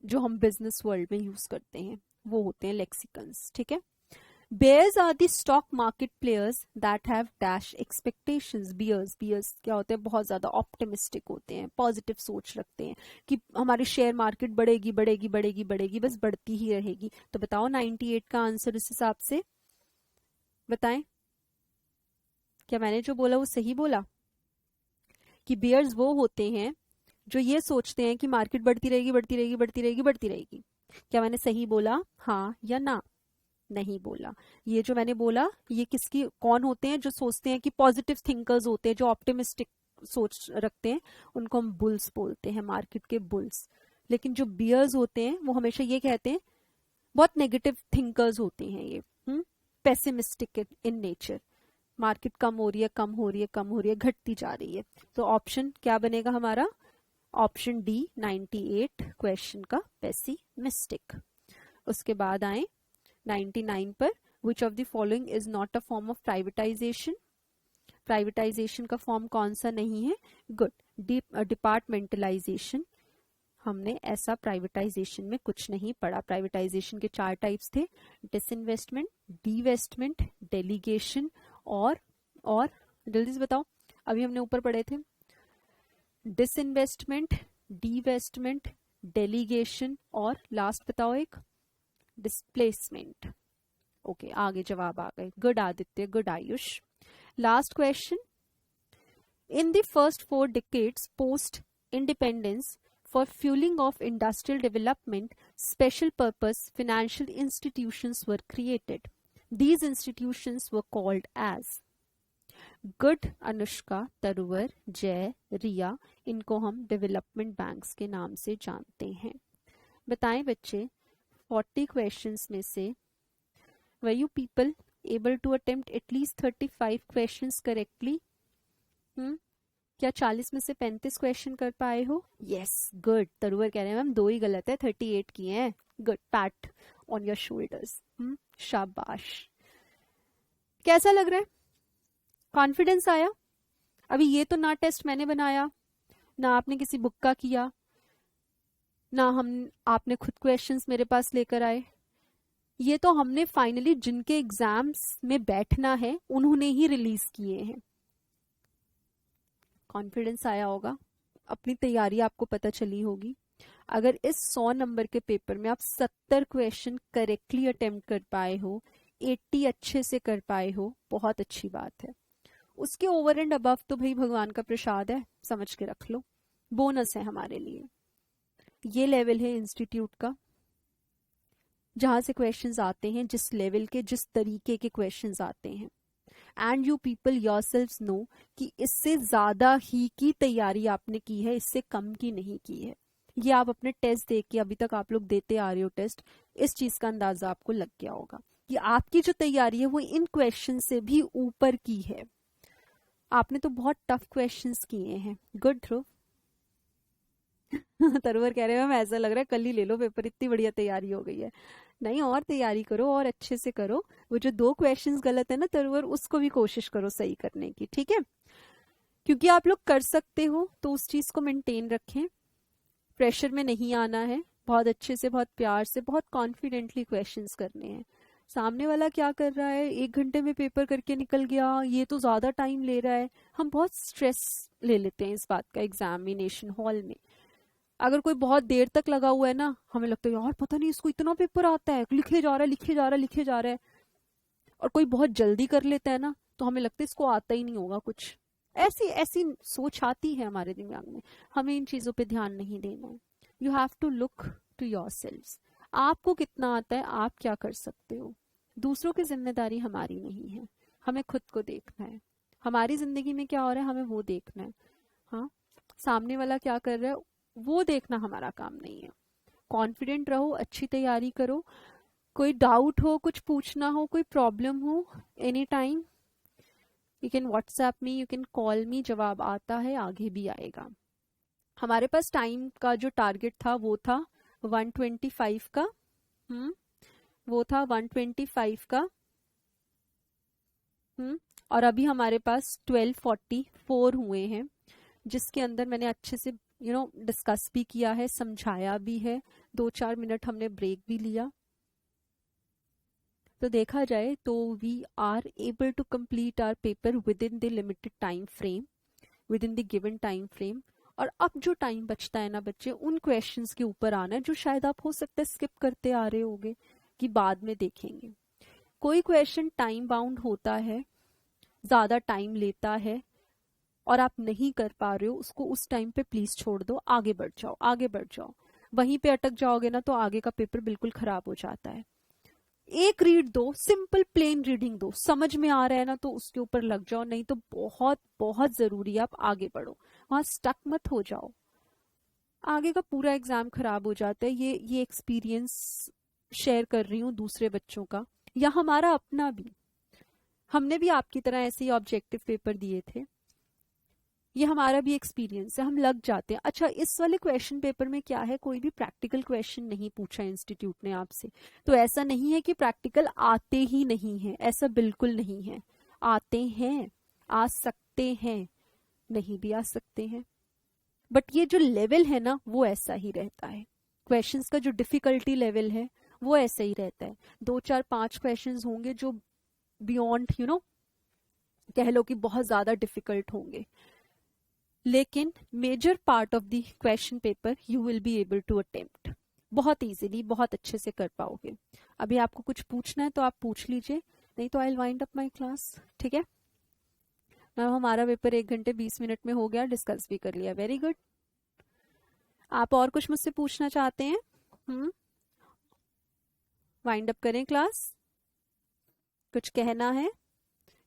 जो हम बिजनेस वर्ल्ड में यूज करते हैं वो होते हैं लेक्सिकन्स, ठीक है। Bears are the stock market players that have dash expectations. Bears क्या होते हैं? बहुत ज्यादा ऑप्टिमिस्टिक होते हैं, पॉजिटिव सोच रखते हैं कि हमारी शेयर मार्केट बढ़ेगी बढ़ेगी बढ़ेगी बढ़ेगी, बस बढ़ती ही रहेगी। तो बताओ 98 का आंसर इस हिसाब से बताएं। क्या मैंने जो बोला वो सही बोला? कि बियर्स वो होते हैं जो ये सोचते हैं कि मार्केट बढ़ती रहेगी बढ़ती रहेगी बढ़ती रहेगी बढ़ती रहेगी। क्या मैंने सही बोला, हाँ या ना? नहीं बोला। ये जो मैंने बोला ये किसकी, कौन होते हैं जो सोचते हैं कि पॉजिटिव थिंकर्स होते हैं, जो ऑप्टिमिस्टिक सोच रखते हैं, उनको हम बुल्स बोलते हैं, मार्केट के बुल्स। लेकिन जो बियर्स होते हैं वो हमेशा ये कहते हैं, बहुत नेगेटिव थिंकर्स होते हैं ये, पेसिमिस्टिक इन नेचर। मार्केट कम हो रही है कम हो रही है कम हो रही है, घटती जा रही है। तो ऑप्शन क्या बनेगा हमारा? ऑप्शन डी 98 क्वेश्चन का पेसिमिस्टिक। उसके बाद आए 99 पर, विच of the following is not a form of privatisation. Privatisation का फॉर्म कौन सा नहीं है? Good, departmentalisation. हमने ऐसा प्राइवेटाइजेशन में कुछ नहीं पढ़ा। प्राइवेटाइजेशन के 4 टाइप्स थे, डिसइन्वेस्टमेंट, डीवेस्टमेंट, डेलीगेशन और जल्दी से बताओ, अभी हमने ऊपर पढ़े थे डिसइन्वेस्टमेंट, डीवेस्टमेंट, डेलीगेशन और लास्ट बताओ एक, डिस्प्लेसमेंट। ओके, आगे जवाब आ गए। Good Aditya, good Ayush. Last question, in the first 4 decades post independence, for fueling of industrial development, special purpose financial institutions were created. These institutions were called as, good, Anushka, Taruvar, Jay, Riya, इनको हम development banks के नाम से जानते हैं। बताएं बच्चे, 40 questions में से were you people able to attempt at least 35 questions correctly? क्या 40 में से 35 क्वेश्चन कर पाए हो? Yes, good. तरुवर कह रहे हैं मैम 2 ही गलत है, 38 किए हैं। Good, PAT on your shoulders, शाबाश। कैसा लग रहा है? कॉन्फिडेंस आया? अभी ये तो ना टेस्ट मैंने बनाया, ना आपने किसी बुक का किया, ना आपने खुद क्वेश्चंस मेरे पास लेकर आए। ये तो हमने फाइनली जिनके एग्जाम्स में बैठना है उन्होंने ही रिलीज किए हैं। कॉन्फिडेंस आया होगा, अपनी तैयारी आपको पता चली होगी। अगर इस 100 नंबर के पेपर में आप 70 क्वेश्चन करेक्टली अटेम्प्ट कर पाए हो, 80 अच्छे से कर पाए हो, बहुत अच्छी बात है। उसके ओवर एंड अबव तो भाई भगवान का प्रसाद है, समझ के रख लो, बोनस है हमारे लिए। ये लेवल है इंस्टीट्यूट का, जहां से क्वेश्चंस आते हैं, जिस लेवल के, जिस तरीके के क्वेश्चंस आते हैं। And you people yourselves know कि इससे ज्यादा ही की तैयारी आपने की है, इससे कम की नहीं की है। ये आप अपने टेस्ट देख के, अभी तक आप लोग देते आ रहे हो टेस्ट, इस चीज का अंदाजा आपको लग गया होगा कि आपकी जो तैयारी है वो इन क्वेश्चन से भी ऊपर की है। आपने तो बहुत टफ क्वेश्चंस किए हैं। गुड ध्रुव। तरवर कह रहे हैं मैम ऐसा लग रहा है कल ही ले लो पेपर, इतनी बढ़िया तैयारी हो गई है। नहीं, और तैयारी करो और अच्छे से करो। वो जो 2 क्वेश्चंस गलत है ना तरवर, उसको भी कोशिश करो सही करने की, ठीक है? क्योंकि आप लोग कर सकते हो तो उस चीज को मेंटेन रखें, प्रेशर में नहीं आना है, बहुत अच्छे से, बहुत प्यार से, बहुत कॉन्फिडेंटली क्वेश्चंस करने हैं। सामने वाला क्या कर रहा है, 1 घंटे में पेपर करके निकल गया, ये तो ज्यादा टाइम ले रहा है। हम बहुत स्ट्रेस ले लेते हैं इस बात का एग्जामिनेशन हॉल में। अगर कोई बहुत देर तक लगा हुआ है ना, हमें लगता है यार पता नहीं इसको इतना पेपर आता है, लिखे जा रहा है लिखे जा रहा है लिखे जा रहा है। और कोई बहुत जल्दी कर लेता है ना, तो हमें लगता है इसको आता ही नहीं होगा कुछ। ऐसी ऐसी सोच आती है हमारे दिमाग में। हमें इन चीजों पे ध्यान नहीं देना है। You have to look to yourselves. आपको कितना आता है, आप क्या कर सकते हो। दूसरों की जिम्मेदारी हमारी नहीं है, हमें खुद को देखना है। हमारी जिंदगी में क्या हो रहा है हमें वो देखना है। हाँ, सामने वाला क्या कर रहा है वो देखना हमारा काम नहीं है। कॉन्फिडेंट रहो, अच्छी तैयारी करो। कोई डाउट हो, कुछ पूछना हो, कोई प्रॉब्लम हो, any time you can WhatsApp me, you can call मी, जवाब आता है, आगे भी आएगा। हमारे पास टाइम का जो टारगेट था वो था 125 का। वो था 125 का। और अभी हमारे पास 1244 हुए हैं, जिसके अंदर मैंने अच्छे से डिस्कस भी किया है, समझाया भी है, 2-4 मिनट हमने ब्रेक भी लिया। तो देखा जाए तो we are able to complete our paper within the limited time frame, within the given time frame. और अब जो टाइम बचता है ना बच्चे, उन क्वेश्चंस के ऊपर आना है जो शायद आप हो सकता है स्किप करते आ रहे होगे कि बाद में देखेंगे। कोई क्वेश्चन टाइम बाउंड होता है, ज्यादा टाइम लेता है और आप नहीं कर पा रहे हो, उसको उस टाइम पे प्लीज छोड़ दो, आगे बढ़ जाओ, आगे बढ़ जाओ। वहीं पे अटक जाओगे ना तो आगे का पेपर बिल्कुल खराब हो जाता है। एक रीड दो, सिंपल प्लेन रीडिंग दो, समझ में आ रहा है ना तो उसके ऊपर लग जाओ, नहीं तो बहुत बहुत जरूरी है आप आगे बढ़ो, वहां स्टक मत हो जाओ, आगे का पूरा एग्जाम खराब हो जाता है। ये एक्सपीरियंस शेयर कर रही हूँ दूसरे बच्चों का या हमारा अपना भी। हमने भी आपकी तरह ऐसे ही ऑब्जेक्टिव पेपर दिए थे, ये हमारा भी एक्सपीरियंस है, हम लग जाते हैं। अच्छा, इस वाले क्वेश्चन पेपर में क्या है, कोई भी प्रैक्टिकल क्वेश्चन नहीं पूछा इंस्टीट्यूट ने आपसे। तो ऐसा नहीं है कि प्रैक्टिकल आते ही नहीं है, ऐसा बिल्कुल नहीं है, आते हैं, आ सकते हैं, नहीं भी आ सकते हैं, बट ये जो लेवल है ना वो ऐसा ही रहता है। क्वेश्चंस का जो डिफिकल्टी लेवल है वो ऐसा ही रहता है। 2-4-5 क्वेश्चंस होंगे जो बियॉन्ड कह लो कि बहुत ज्यादा डिफिकल्ट होंगे, लेकिन major part of the question paper you will be able to attempt, बहुत इजीली, बहुत अच्छे से कर पाओगे। अभी आपको कुछ पूछना है तो आप पूछ लीजिए, नहीं तो I will wind up my class. ठीक है मैम, हमारा पेपर 1 घंटे 20 मिनट में हो गया, डिस्कस भी कर लिया, वेरी गुड। आप और कुछ मुझसे पूछना चाहते हैं? वाइंड अप करें क्लास, कुछ कहना है,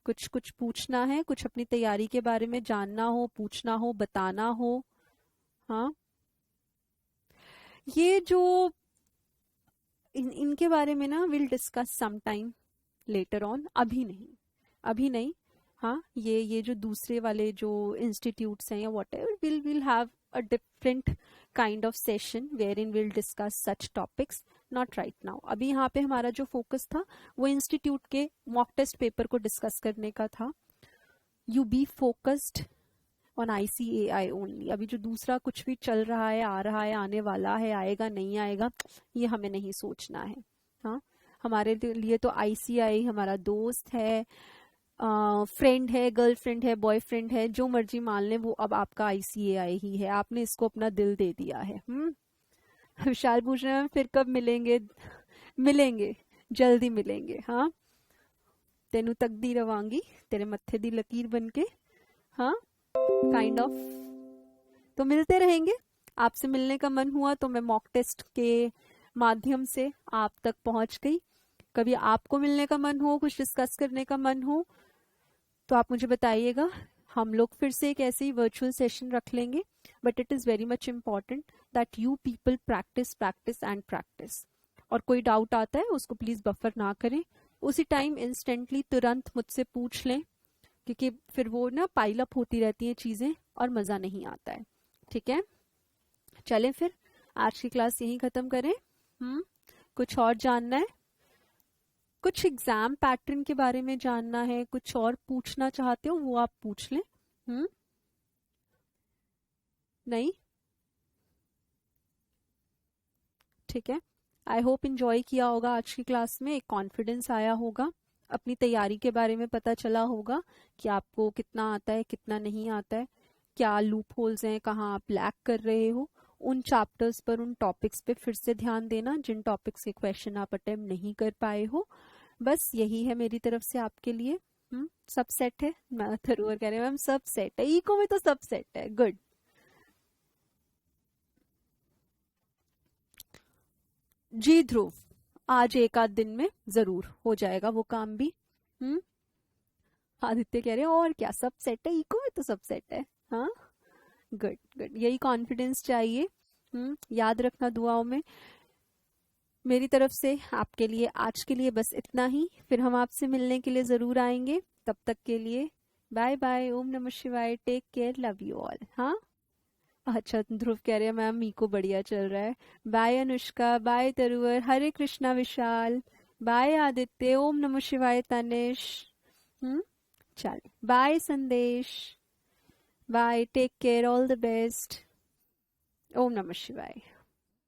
कुछ पूछना है, कुछ अपनी तैयारी के बारे में जानना हो, पूछना हो, बताना हो? हाँ, ये जो इनके बारे में ना will discuss some time later on, अभी नहीं, अभी नहीं। हाँ, ये जो दूसरे वाले जो इंस्टीट्यूट्स हैं या whatever, will have a different kind of session wherein will discuss such topics, not right now. अभी यहाँ पे हमारा जो फोकस था वो इंस्टीट्यूट के मॉक टेस्ट पेपर को डिस्कस करने का था। You be focused on ICAI only. अभी जो दूसरा कुछ भी चल रहा है, आ रहा है, आने वाला है, आएगा नहीं आएगा, ये हमें नहीं सोचना है। हाँ, हमारे लिए तो ICAI हमारा दोस्त है, फ्रेंड है, गर्लफ्रेंड है, बॉयफ्रेंड है, जो मर्जी मान ले, वो अब आपका ICAI ही है, आपने इसको अपना दिल दे दिया है। विशाल पूछ रहे हैं फिर कब मिलेंगे? मिलेंगे, जल्दी मिलेंगे। हाँ, तेनू तकदी रवांगी, तेरे मत्थे दी लकीर बन के। हाँ, काइंड ऑफ, तो मिलते रहेंगे। आपसे मिलने का मन हुआ तो मैं मॉक टेस्ट के माध्यम से आप तक पहुंच गई। कभी आपको मिलने का मन हो, कुछ डिस्कस करने का मन हो, तो आप मुझे बताइएगा, हम लोग फिर से एक ऐसे ही वर्चुअल सेशन रख लेंगे। But it is very much important that you people practice practice and practice. और कोई डाउट आता है उसको प्लीज बफर ना करें, उसी टाइम इंस्टेंटली तुरंत मुझसे पूछ लें, क्योंकि फिर वो ना पाइल अप होती रहती हैं चीजें और मजा नहीं आता है। ठीक है, चलें फिर आज की क्लास यहीं खत्म करें। कुछ और जानना है, कुछ एग्जाम पैटर्न के बारे में जानना है, कुछ और पूछना चाहते हो वो आप पूछ लें। नहीं, ठीक है। आई होप इंजॉय किया होगा आज की क्लास में, एक कॉन्फिडेंस आया होगा, अपनी तैयारी के बारे में पता चला होगा कि आपको कितना आता है, कितना नहीं आता है, क्या लूप होल्स हैं, कहाँ आप लैक कर रहे हो। उन चैप्टर्स पर, उन टॉपिक्स पे फिर से ध्यान देना जिन टॉपिक्स के क्वेश्चन आप अटेम्प्ट नहीं कर पाए हो। बस यही है मेरी तरफ से आपके लिए। सब सेट है? मैं थरूर कह रही मैम सब सेट है, इको में तो सब सेट है, गुड। जी ध्रुव, आज एक आध दिन में जरूर हो जाएगा वो काम भी। हम्म आदित्य कह रहे हैं और क्या, सब सेट है, इको में तो सब सेट है। हाँ, गुड गुड, यही कॉन्फिडेंस चाहिए। याद रखना दुआओं में। मेरी तरफ से आपके लिए आज के लिए बस इतना ही, फिर हम आपसे मिलने के लिए जरूर आएंगे। तब तक के लिए बाय बाय, ओम नमः शिवाय, take care, love you all. हाँ, अच्छा, ध्रुव कह रहे हैं मैम मीको बढ़िया चल रहा है। Bye Anushka, bye Taruvar, Hare Krishna Vishal, bye Aditya, ओम नमः शिवाय तनिष। हम्म, चलिए bye Sandesh, bye, take care, all the best, ओम नमः शिवाय।